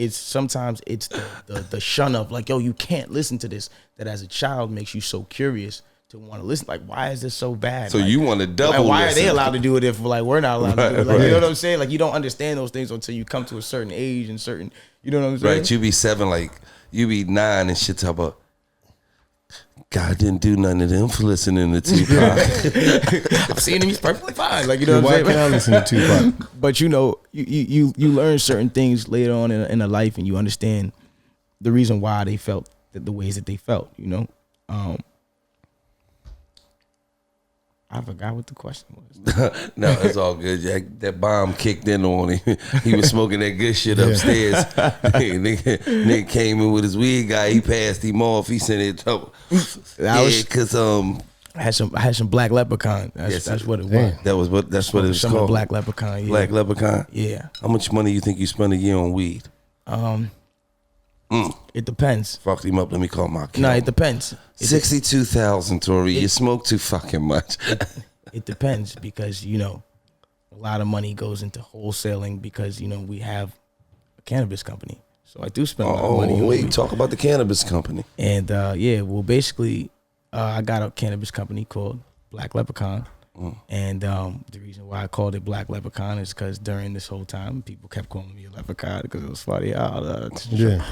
sometimes it's the shun of like, yo, you can't listen to this. That as a child makes you so curious to want to listen. Like, why is this so bad? So like, you want to double like, why listen. are they allowed to do it if like we're not allowed to do it? Like, right. you know what I'm saying? Like, you don't understand those things until you come to a certain age and certain, you know what I'm saying? Right, you be 7, like, you be 9 and shit talk about, God didn't do none of them for listening to Tupac. I've seen him, he's perfectly fine. Like, you know what Why I'm can't I saying? listen to Tupac? But you know, you learn certain things later on in a life, and you understand the reason why they felt the ways that they felt, you know? I forgot what the question was. No, it's all good. Jack. That bomb kicked in on him. He was smoking that good shit upstairs. nigga came in with his weed guy. He passed him off. He sent it up. Because I had some black Leprechaun. That's what it was. That's what it was some called. Black Leprechaun. Yeah. Black Leprechaun. Yeah. How much money you think you spend a year on weed? It depends. Fucked him up. Let me call my account. No, it depends. 62,000, Tory. You smoke too fucking much. It depends because, you know, a lot of money goes into wholesaling because, you know, we have a cannabis company. So I do spend a lot of money on weed. Talk about the cannabis company. And basically, I got a cannabis company called Black Leprechaun. And the reason why I called it Black Leprechaun is because during this whole time, people kept calling me a leprechaun because it was funny. Yeah.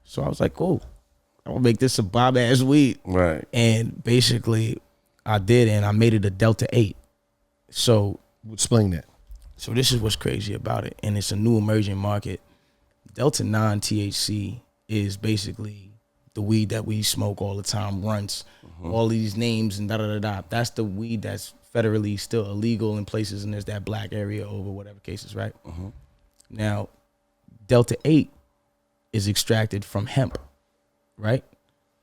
So I was like, cool, I'm gonna make this a bomb ass weed. Right. And basically, I did, and I made it a Delta 8. So Explain that. So this is what's crazy about it, and it's a new emerging market. Delta 9 THC is basically the weed that we smoke all the time, runts, all these names and da-da-da-da. That's the weed that's federally still illegal in places, and there's that black area over whatever cases, right? Now, Delta 8 is extracted from hemp, right?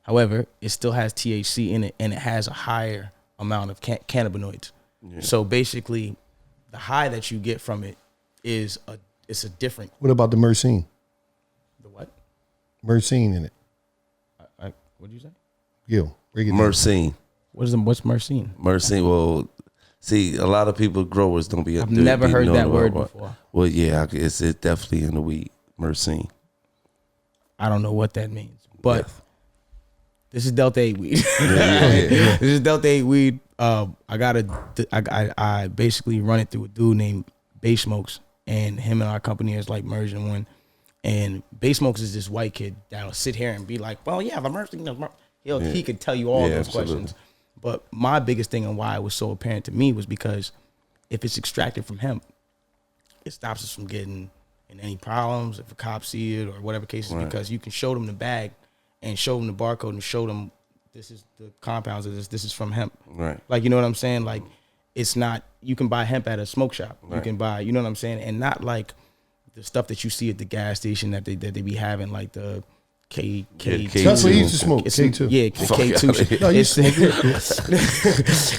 However, it still has THC in it, and it has a higher amount of cannabinoids. Yeah. So basically, the high that you get from it is it's a different. What about the myrcene? The what? Myrcene in it. What did you say? Yo, break it down. Myrcene. What's myrcene? Myrcene. Well, see, a lot of people, growers don't be. I've never heard that word before. Well, yeah, it's definitely in the weed. Myrcene. I don't know what that means, but this is Delta 8 weed. Yeah. This is Delta 8 weed. I basically run it through a dude named Bay Smokes, and him and our company is like merged in one. And Bay Smokes is this white kid that'll sit here and be like, well, yeah, the merging. He could tell you all those questions. But my biggest thing and why it was so apparent to me was because if it's extracted from hemp, it stops us from getting in any problems if a cop see it or whatever cases, because you can show them the bag and show them the barcode and show them this is the compounds of this is from hemp. Right. Like, you know what I'm saying? Like, it's not, you can buy hemp at a smoke shop. Right. You can buy, you know what I'm saying? And not like the stuff that you see at the gas station that they be having, like the K2. That's what he used to smoke. K2. Yeah, K2. No,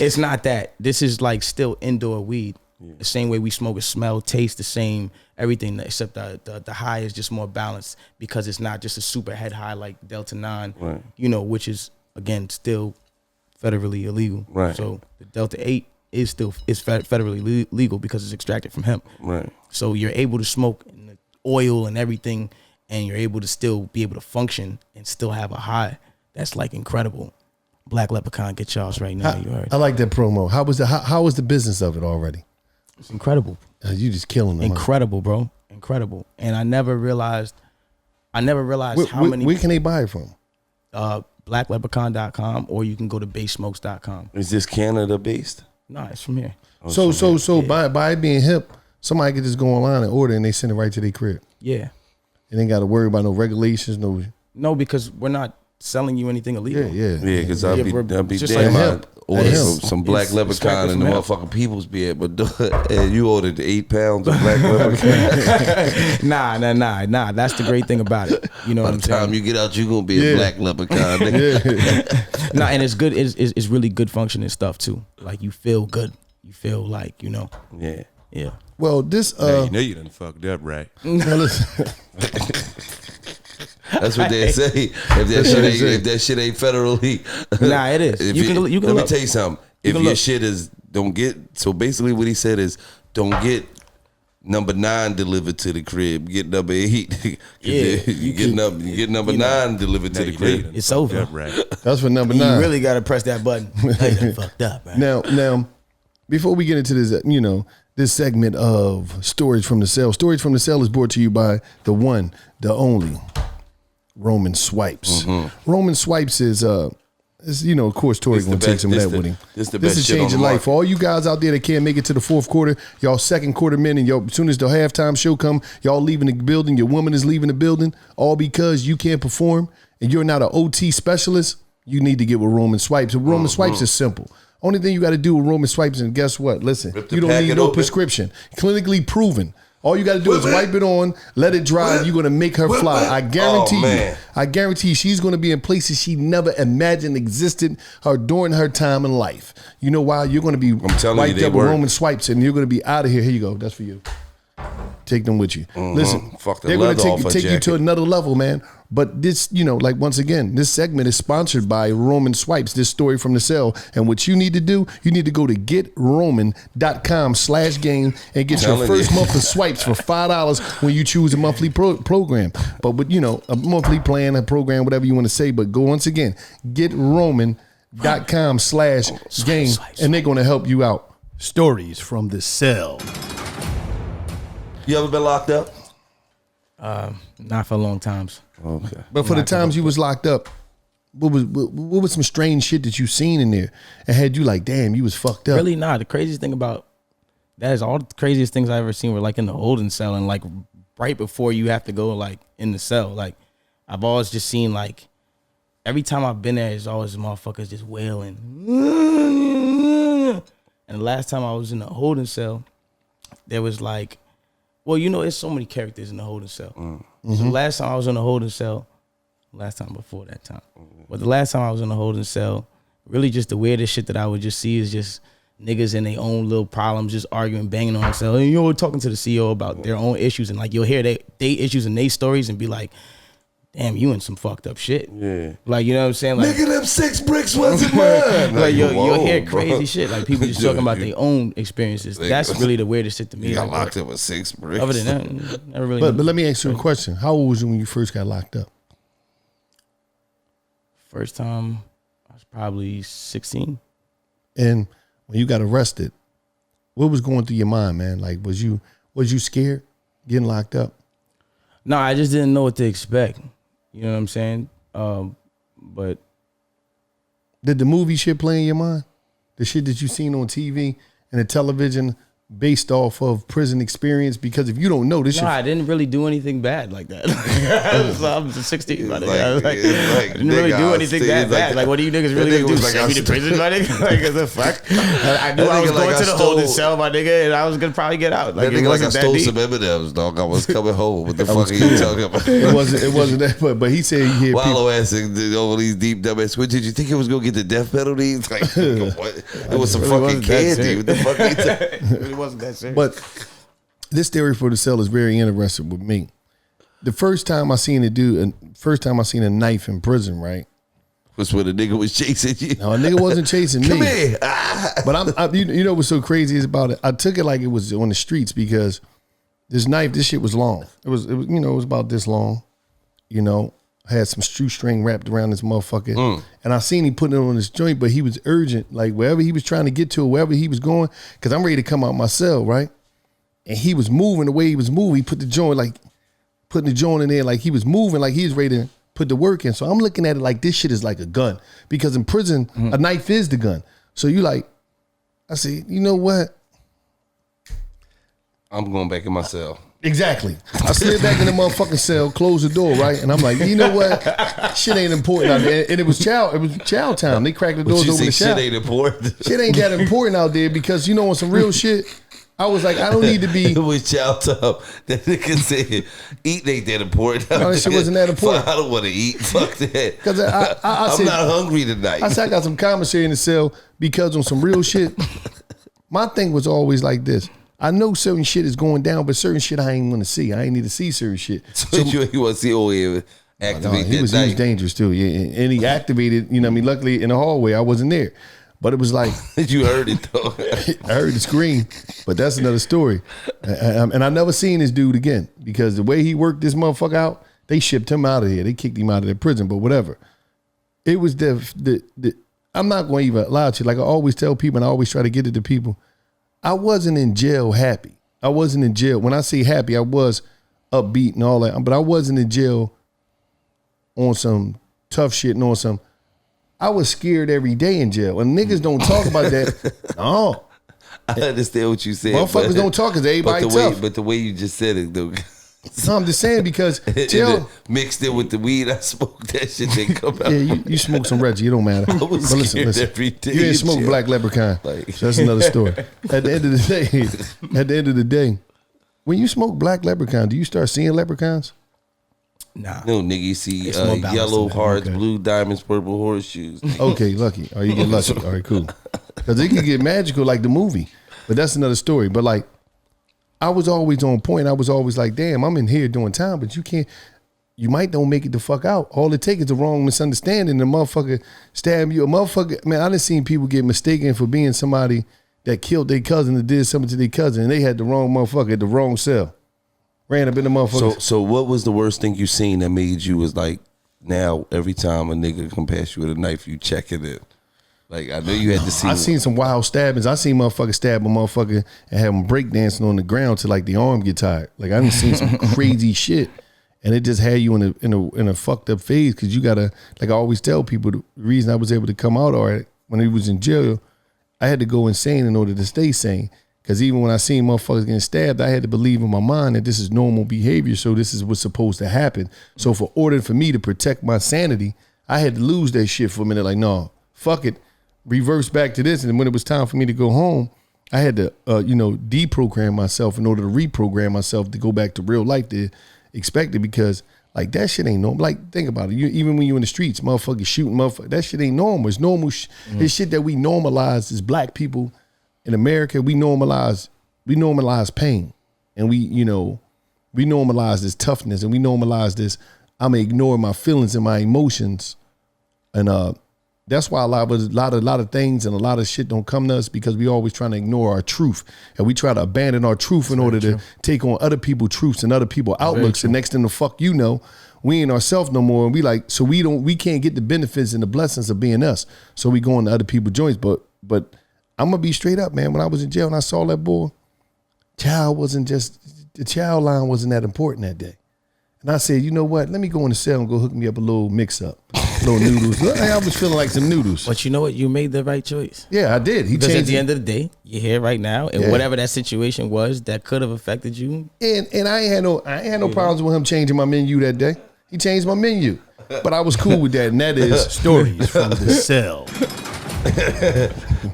it's not that. This is like still indoor weed. Yeah. The same way we smoke it, smell, taste the same, everything, except the high is just more balanced because it's not just a super head high like Delta 9, you know, which is, again, still federally illegal. Right. So the Delta 8 is still federally legal because it's extracted from hemp. Right. So you're able to smoke in the oil and everything, and you're able to still be able to function and still have a high. That's like incredible. Black Leprechaun, get y'all's right now. You heard. I like that promo. How was the business of it already? It's incredible. You just killing them. Incredible, bro. Incredible. And I never realized how many. Where can they buy it from? BlackLeprechaun.com, or you can go to BaseSmokes.com. Is this Canada based? No, it's from here. So by it being hip, somebody could just go online and order, and they send it right to their crib. Yeah. And ain't got to worry about no regulations, No, because we're not selling you anything illegal. Yeah. Because I'd be just damn like I'd order some Black Leprechaun and the motherfucking people's be able to do it. And you ordered 8 pounds of Black Leprechaun. Nah. That's the great thing about it. You know what I'm saying? By the time you get out, you gonna be a Black Leprechaun. Nah, and it's good. It's really good functioning stuff too. Like you feel good. You feel like Yeah. Well, this you know you done fucked up, right? That's what they say. If that shit ain't federally, nah, it is. You can let look. me tell you something. If your shit is so basically what he said is don't get number 9 delivered to the crib. Get number 8. you get number 9 delivered to the crib. It's over. Right. That's for number 9. You really gotta press that button. You done fucked up, man. Now, before we get into this, this segment of Stories from the Cell. Stories from the Cell is brought to you by the one, the only, Roman Swipes. Mm-hmm. Roman Swipes is of course, Tory gonna take some of that with him. This is changing life for all you guys out there that can't make it to the fourth quarter. Y'all second quarter men, and as soon as the halftime show come, y'all leaving the building. Your woman is leaving the building, all because you can't perform and you're not an OT specialist. You need to get with Roman Swipes. And Roman Swipes is simple. Only thing you got to do with Roman Swipes, and guess what? Listen, you don't need no prescription. Clinically proven. All you got to do is wipe it on, let it dry. You're going to make her fly. I guarantee you she's going to be in places she never imagined existed during her time in life. You know why? You're going to be wiped up with Roman Swipes, and you're going to be out of here. Here you go. That's for you. Take them with you. Mm-hmm. Listen, they're going to take you to another level, man. But this, once again, this segment is sponsored by Roman Swipes, this story from the cell. And what you need to do, you need to go to getroman.com/game and get your first month of swipes for $5 when you choose a monthly program. But with, a monthly plan, a program, whatever you want to say. But go once again, getroman.com/game, and they're going to help you out. Stories from the cell. You ever been locked up? Not for long times. Okay. But for the times you was locked up, what was some strange shit that you seen in there and had you like, damn, you was fucked up? Really not. The craziest thing about that is all the craziest things I ever seen were like in the holding cell and like right before you have to go like in the cell. Like I've always just seen like every time I've been there, it's always motherfuckers just wailing. And the last time I was in the holding cell, there was like, there's so many characters in the holding cell. Mm-hmm. So the last time I was in the holding cell, last time before that time, but the last time I was in the holding cell, really just the weirdest shit that I would just see is just niggas in their own little problems, just arguing, banging on themselves. And you're talking to the CEO about their own issues, and like you'll hear they issues and they stories and be like, damn, you in some fucked up shit. Yeah. Like, you know what I'm saying? Like, nigga, them 6 bricks wasn't mine. Like, you'll hear crazy shit. Like, people just talking about their own experiences. That's really the weirdest shit to me. You got locked up with 6 bricks. Other than that, never really. But let me ask you a question. How old was you when you first got locked up? First time, I was probably 16. And when you got arrested, what was going through your mind, man? Like, was you scared getting locked up? No, I just didn't know what to expect. You know what I'm saying? But did the movie shit play in your mind? The shit that you seen on TV and the television based off of prison experience? Because if you don't know this shit, I didn't really do anything bad like that. I'm 16, my nigga. I didn't really do anything that bad. Like, what do you niggas really do? Send me to prison, my nigga? Like, what the fuck? I knew I was going to the holding cell, my nigga, and I was gonna probably get out. Like, that nigga, like I stole some M&Ms, dog. I was coming home. What the fuck are you talking about? It wasn't that, but he said he had Wallow ass all these deep dumb ass. What did you think it was gonna get the death penalty? It's like, what? It was some fucking candy. What the fuck are you talking? Wasn't that serious. But this theory for the cell is very interesting with me. The first time I seen a knife in prison, right? Was when a nigga was chasing you. No, a nigga wasn't chasing me. Come here. But you know what's so crazy is about it? I took it like it was on the streets because this shit was long. It was about this long. had some shoestring wrapped around this motherfucker. And I seen him putting it on his joint, but he was urgent. Like wherever he was trying to get to, wherever he was going, because I'm ready to come out my cell, right? And he was moving the way he was moving. He put the joint, like putting the joint in there, like he was moving, like he was ready to put the work in. So I'm looking at it like this shit is like a gun. Because in prison, a knife is the gun. So you like, I say, you know what? I'm going back in my cell. Exactly. I slid back in the motherfucking cell, closed the door, right? And I'm like, you know what? Shit ain't important out there. And it was chow time. They cracked the doors over the chow. Shit ain't important. Shit ain't that important out there because, you know, on some real shit, I was like, I don't need to be. It was chow time. That nigga said, eating ain't that important. No, that shit wasn't that important. I don't want to eat. Fuck that. Because I'm said, not hungry tonight. I said, I got some commissary in the cell because on some real shit, my thing was always like this. I know certain shit is going down, but certain shit I ain't want to see. I ain't need to see certain shit. So you want to see OA activate he was dangerous too. Yeah, and he activated, you know what I mean? Luckily in the hallway, I wasn't there. But it was like. You heard it though. I heard the scream, but that's another story. And I never seen this dude again because the way he worked this motherfucker out, they shipped him out of here. They kicked him out of their prison, but whatever. It was I'm not going to even lie to you. Like I always tell people and I always try to get it to people. I wasn't in jail happy. I wasn't in jail. When I say happy, I was upbeat and all that, but I wasn't in jail on some tough shit and on some, I was scared every day in jail. And niggas don't talk about that. No. I understand what you said. Motherfuckers don't talk because everybody tough. But the way you just said it, though. No, I'm just saying because jail. Mixed it with the weed I smoked, that shit didn't come out. Yeah, you smoke some Reggie, it don't matter. I was scared every day. You didn't smoke Black Leprechaun. So that's another story. At the end of the day, when you smoke Black Leprechaun, do you start seeing leprechauns? Nah. No, nigga, you see yellow hearts, blue diamonds, purple horseshoes. Okay, lucky. Or you get lucky. All right, cool. Because it can get magical like the movie. But that's another story. But like, I was always on point. I was always like, damn, I'm in here doing time, but you might don't make it the fuck out. All it takes is a wrong misunderstanding. The motherfucker stab you. A motherfucker, man, I done seen people get mistaken for being somebody that killed their cousin or did something to their cousin, and they had the wrong motherfucker at the wrong cell. Ran up in the motherfucker. So what was the worst thing you seen that made you was like, now every time a nigga come past you with a knife, you checking it? Like, I know you had to see. I seen some wild stabbings. I seen motherfuckers stab a motherfucker and have them breakdancing on the ground till like the arm get tired. Like, I done seen some crazy shit. And it just had you in a fucked up phase because you gotta, like I always tell people, the reason I was able to come out all right when he was in jail, I had to go insane in order to stay sane. Because even when I seen motherfuckers getting stabbed, I had to believe in my mind that this is normal behavior, so this is what's supposed to happen. So for order for me to protect my sanity, I had to lose that shit for a minute. Like, no, fuck it. Reverse back to this. And when it was time for me to go home, I had to, deprogram myself in order to reprogram myself to go back to real life to expect it because, like, that shit ain't normal. Like, think about it. Even when you're in the streets, motherfuckers shooting, that shit ain't normal. It's normal. It's shit that we normalize as black people in America. We normalize pain. And we normalize this toughness and we normalize this, I'm gonna ignore my feelings and my emotions. And that's why a lot of things and a lot of shit don't come to us because we always trying to ignore our truth and we try to abandon our truth in order to take on other people's truths and other people's outlooks. And next thing the fuck we ain't ourselves no more. And we like, so we can't get the benefits and the blessings of being us. So we go into other people's joints. But I'm gonna be straight up, man. When I was in jail and I saw that boy, the child line wasn't that important that day. And I said, you know what? Let me go in the cell and go hook me up a little mix up. Little noodles. I was feeling like some noodles. But you know what? You made the right choice. Yeah, I did. Because at the end of the day, you're here right now, and whatever that situation was that could have affected you. And I ain't had no problems with him changing my menu that day. He changed my menu. But I was cool with that, and that is stories from the cell.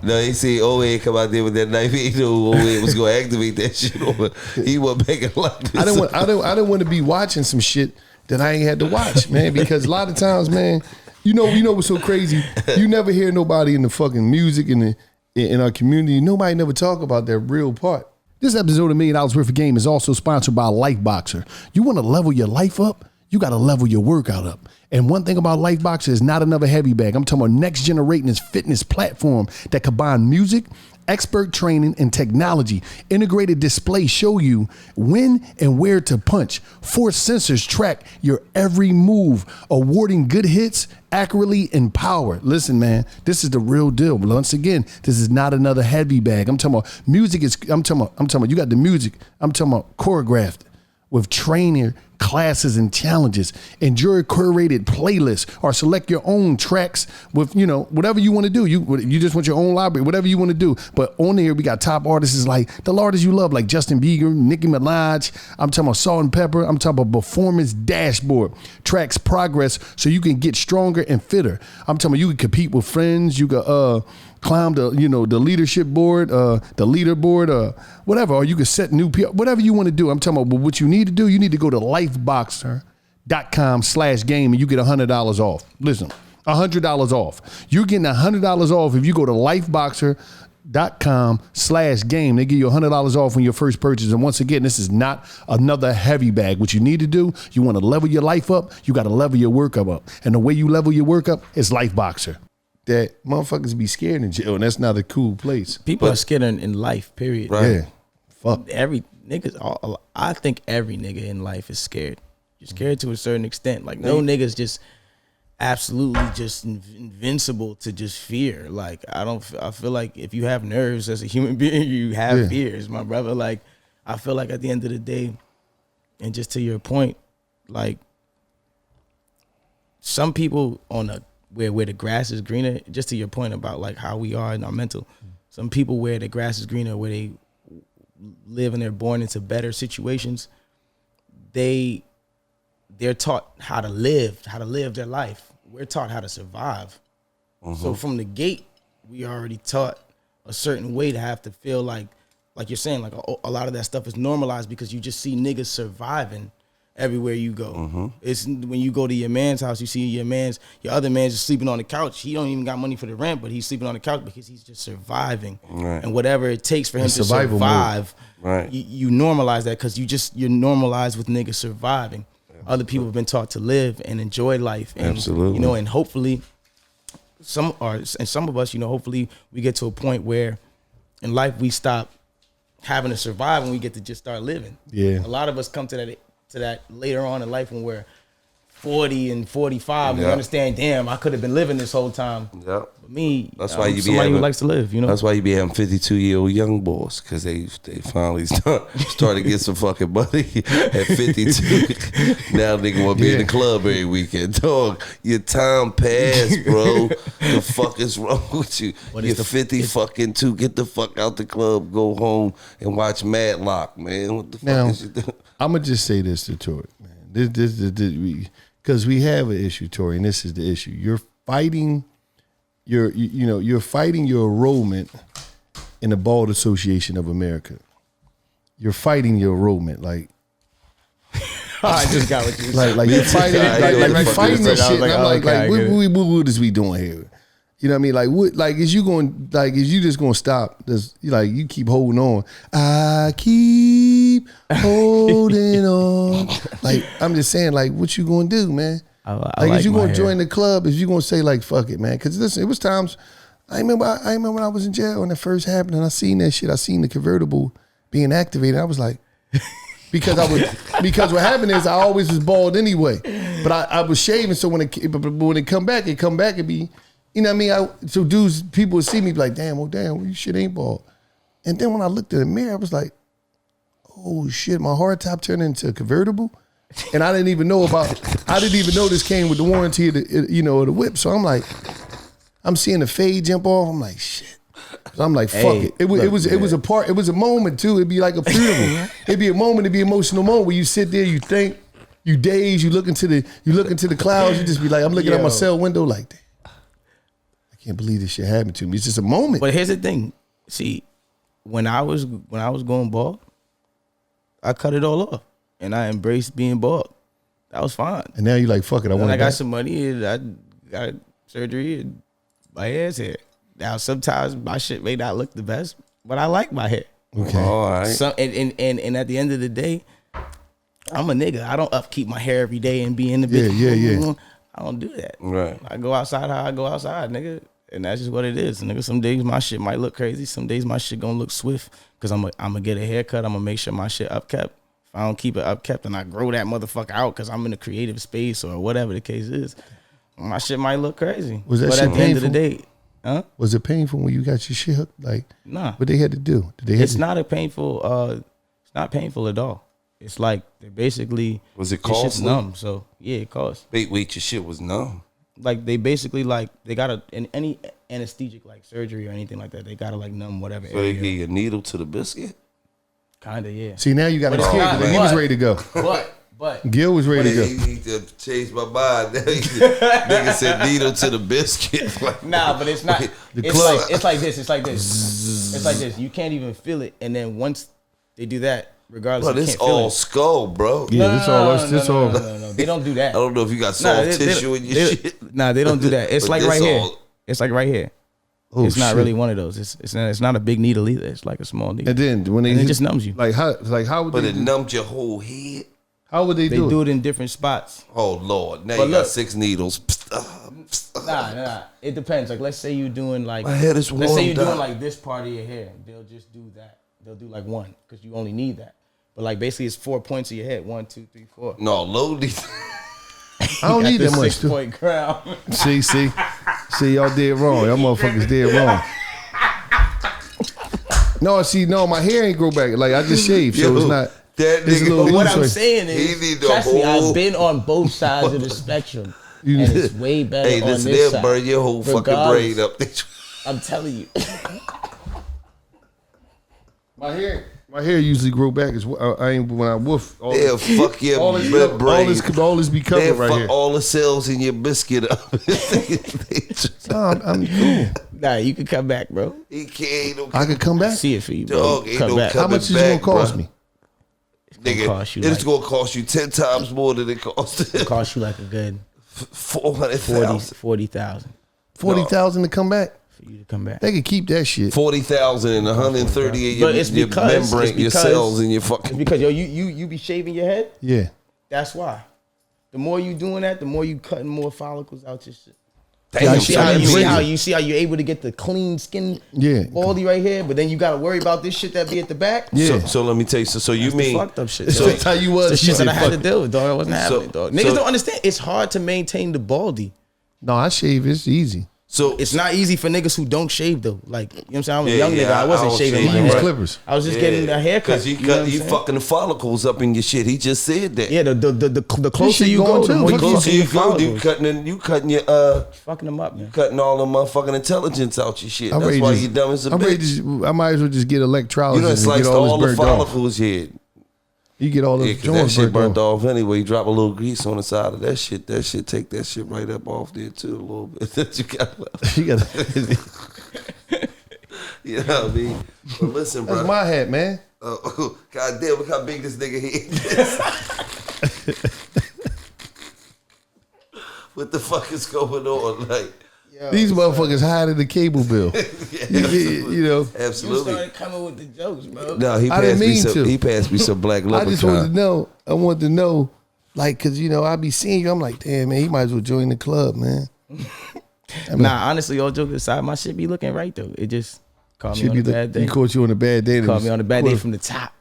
No, he said OA come out there with that knife. He knew OA was gonna activate that shit over. He wasn't making like this. I didn't want to be watching some shit that I ain't had to watch, man, because a lot of times, man, you know what's so crazy? You never hear nobody in the fucking music in our community, nobody never talk about that real part. This episode of $1 Million Worth of Game is also sponsored by LifeBoxer. You want to level your life up? you got to level your workout up. And one thing about LifeBoxer is not another heavy bag. I'm talking about next generation fitness platform that combine music, expert training, and technology. Integrated displays show you when and where to punch. Force sensors track your every move, awarding good hits accurately and power. Listen, man, this is the real deal. Once again, this is not another heavy bag. I'm talking about music I'm talking about you got the music. I'm talking about choreographed with trainer classes and challenges. Enjoy curated playlists or select your own tracks with, whatever you want to do. You just want your own library, whatever you want to do. But on there, we got top artists like the artists you love, like Justin Bieber, Nicki Minaj. I'm talking about Salt and Pepper. I'm talking about performance dashboard. Tracks progress so you can get stronger and fitter. I'm talking about you can compete with friends. You can climb the leadership board, the leaderboard, whatever, or you can set new people, whatever you want to do. I'm talking about what you need to do. You need to go to LifeBoxer.com/game and you get $100 off. Listen, $100 off. You're getting $100 off if you go to LifeBoxer.com/game. They give you $100 off on your first purchase. And once again, this is not another heavy bag. What you need to do, you want to level your life up, you got to level your workup up. And the way you level your work up is LifeBoxer. That motherfuckers be scared in jail, and that's not a cool place. People are scared in life, period. Right. Yeah. Fuck. I think every nigga in life is scared. You're scared to a certain extent. Like, no nigga's just absolutely just invincible to just fear. Like, I feel like if you have nerves as a human being, you have fears, my brother. Like, I feel like at the end of the day, and just to your point, like, some people where the grass is greener, just to your point about like how we are in our mental, some people where the grass is greener, where they live and they're born into better situations, they're taught how to live their life. We're taught how to survive. So from the gate, we already taught a certain way to have to feel like you're saying, like a lot of that stuff is normalized because you just see niggas surviving everywhere you go. It's when you go to your man's house, you see your other man's just sleeping on the couch. He don't even got money for the rent, but he's sleeping on the couch because he's just surviving. Right. And whatever it takes for him to survive, right. You normalize that because you're normalized with niggas surviving. Absolutely. Other people have been taught to live and enjoy life. And, absolutely. And hopefully some of us, hopefully we get to a point where in life we stop having to survive and we get to just start living. Yeah. A lot of us come to that later on in life when we're 40 and 45, we understand, damn, I could have been living this whole time. Yeah. But me, that's why somebody who likes to live, That's why you be having 52-year-old young boys, because they finally start to get some fucking money at 52. Now they want to be in the club every weekend. Dog, your time passed, bro. The fuck is wrong with you? You're 52. Get the fuck out the club, go home and watch Matlock, man. What the fuck is you doing? I'm gonna just say this to Tory, man. This because we have an issue, Tory, and this is the issue. You're fighting your enrollment in the Bald Association of America. You're fighting your enrollment, like. I just got what you said. Like you're fighting, like fighting this shit. And I'm like, what is we doing here? You know what I mean? Like, what? Like, is you just gonna stop? This, like, you keep holding on. I keep holding on. Like, I'm just saying, like, what you gonna do, man? Like, is you gonna join the club? Is you gonna say, like, fuck it, man? Because listen, it was times. I remember when I was in jail and it first happened, and I seen that shit. I seen the convertible being activated. I was like, because what happened is I always was bald anyway, but I was shaving. So when it come back, it'd be. You know what I mean? So dudes, people would see me be like, damn, you shit ain't bald. And then when I looked in the mirror, I was like, oh shit, my hard top turned into a convertible. And I didn't even know this came with the warranty of the whip. So I'm like, I'm seeing the fade jump off. I'm like, shit. So I'm like, fuck it. It was a moment too. It'd be like a funeral. It'd be a moment, it'd be an emotional moment where you sit there, you think, you daze, you look into the clouds, you just be like, I'm looking at my cell window like that. Can't believe this shit happened to me. It's just a moment. But here's the thing. See, when I was going bald, I cut it all off. And I embraced being bald. That was fine. And now you're like, fuck it, I got some money and I got surgery and my hair's here. Now sometimes my shit may not look the best, but I like my hair. Okay. All right. And at the end of the day, I'm a nigga. I don't upkeep my hair every day and be in the bitch. Yeah. I don't do that. Right. I go outside how I go outside, nigga. And that's just what it is, nigga. Some days my shit might look crazy. Some days my shit gonna look swift. Cause I'm gonna get a haircut. I'm gonna make sure my shit upkept. If I don't keep it upkept, then I grow that motherfucker out cause I'm in a creative space or whatever the case is. My shit might look crazy. Was that but shit at the end of the painful? day, huh? Was it painful when you got your shit hooked? Like, Nah. what they had to do? Did they? It's not a painful. It's not painful at all. It's like they basically. Was it your shit's costly? numb? So yeah, it costs. Wait, your shit was numb. Like they basically like they gotta in any anesthetic like surgery or anything like that. They gotta like numb whatever So they area. give you a needle to the biscuit? Kinda, yeah. See, now you got to But it's scared not, because he was ready to go. But Gil was ready to You go. need to change my mind. Nigga said needle to the biscuit. Like, nah, but it's not. The It's club. like it's like this. It's like this. It's like this. You can't even feel it, and then once they do that, regardless, But you it's can't feel all it. skull, bro. Yeah, this all. No. They don't do that. I don't know if you got Nah, soft tissue in your shit. Nah, they don't do that. It's But like this right here. all- It's like right here. Oh, It's not shit. really one of those. It's not a big needle either. It's like a small needle. And then when they And it just numbs you. Like how would But they? it numbed your whole head. How would they They do do it? it in different spots. Oh Lord! Now But you got look. 6 needles. Nah. It depends. Like let's say you're doing like My head is let's say you're warmed doing up. like this part of your hair. They'll just do that. They'll do like one because you only need that. But like basically it's 4 points of your head. 1, 2, 3, 4. No, load these. I don't need Got that the much. Too. 6-point crown. See, y'all did wrong. Y'all motherfuckers did wrong. No, my hair ain't grow back. Like I just shaved, so it's not. That It's a nigga. little But what loose I'm right- saying He is, need the trust me, whole- I've been on both sides of the spectrum, You and did. it's way better Hey, on listen, this they'll side. burn your whole fucking Regardless. brain up. I'm telling you. My hair usually grow back as well. I ain't when I woof. All They'll fuck your all this, brain. all this be covered They'll right fuck here. all the cells in your biscuit up. No, I'm cool. Nah, you can come back, bro. He can't. I could come back. See it for you, bro. Dog, ain't Come no back. coming How much is it back, gonna cost bruh. me? Nigga, cost you it's like- gonna cost you 10 times more than it cost. Cost you like a good 400,000. 40,000 $40,000 to come back. for you to come back. They could keep that shit. 40,000 and 130 of your, But it's your because- membrane, it's your because- cells in your It's fucking. because you be shaving your head. Yeah. That's why. The more you doing that, the more you cutting more follicles out your shit. Damn, You see how son. you see how you're able to get the clean skin, Yeah. baldy right here, but then you got to worry about this shit that be at the back. Yeah. So let me tell you. So you That's the mean fucked up shit. So dog. That's how you was. It's the shit that I had to Fuck. deal with, dog. I wasn't So- having it, dog. so- Niggas don't understand. It's hard to maintain the baldy. No, I shave. It's easy. so It's not easy for niggas who don't shave though. Like, you know what I'm saying? I'm a Yeah, young yeah, nigga. I wasn't don't shaving shave, my You right. use head. clippers. I was just getting a haircut. because you know what cut I'm you saying? fucking the follicles up in your shit. He just said that. Yeah, the closer shit you going go, the too. more The you Closer fucking you your go, follicles. you cutting your Fucking them up, man. cutting all the motherfucking intelligence out your shit. I'm That's ready why to- you dumb as a I'm ready bitch. to, I might as well just get electrolysis You done and get sliced all all this the burnt off. follicles here. You get all Yeah, the because that joints shit burnt burnt off. off anyway. You drop a little grease on the side of that shit. That shit take that shit right up off there too a little bit. That you got left. You gotta, You know what I mean? But listen, bro. that's my hat, man. God damn, look how big this nigga head is. What the fuck is going on? Like, These motherfuckers higher than the cable bill. you know. absolutely. You started coming with the jokes, bro. No, he I didn't passed me mean some. to. He passed me some black I just wanted to leprechaun. know. I wanted to know, like, cause you know I be seeing you. I'm like, damn man, he might as well join the club, man. Nah, honestly, all jokes aside, my shit be looking right though. It just caught me Should on be a bad the, day. he caught you on a bad day. Caught me on a bad day from the top.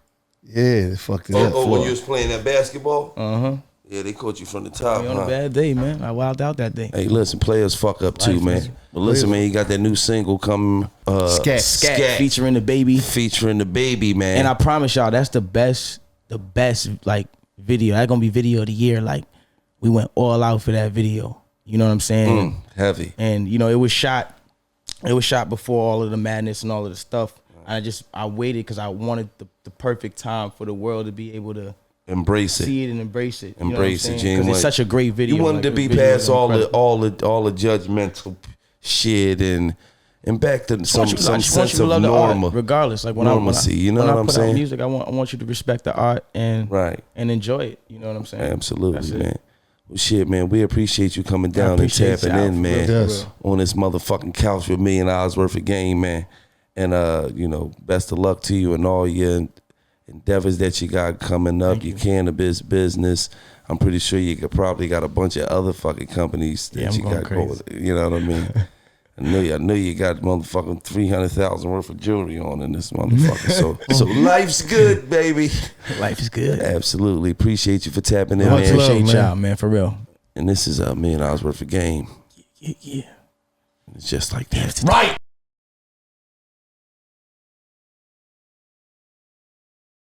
Yeah, they fucked it up. Oh, when you was playing that basketball? Uh-huh. Yeah, they caught you from the Caught top. me on a Huh? bad day, man. I wilded out that day. Hey, listen, players fuck up too, Life, man. man. But listen, man, you got that new single coming. Scat. Scat featuring the baby. Featuring the baby, man. And I promise y'all, that's the best like video. That's gonna be video of the year. Like, we went all out for that video. You know what I'm saying? Heavy. And you know, it was shot before all of the madness and all of the stuff. I waited because I wanted the perfect time for the world to be able to Embrace it. see it and embrace it. Embrace it, Because Gene. it's such a great video. You wanted like, to the be video past is all incredible. the judgmental shit and back to I some want you to sense of love the art, normal. regardless. Like when normalcy, you know when what I I'm put saying? out music, I want you to respect the art and Right. and enjoy it. You know what I'm saying? That's Absolutely, it. man. Well, shit, man, we appreciate you coming down and appreciate tapping y'all, in, for man, real, for real. on this motherfucking couch with $1 million worth of game, man. And you know, best of luck to you and all your endeavors that you got coming up, your cannabis business. I'm pretty sure you probably got a bunch of other fucking companies that you got going. You know what I mean? I knew you got motherfucking 300,000 worth of jewelry on in this motherfucker. So life's good, baby. Life is good. Absolutely. Appreciate you for tapping in, man. Appreciate y'all, man, for real. And this is $1 million worth of game. Yeah. It's just like that. Right.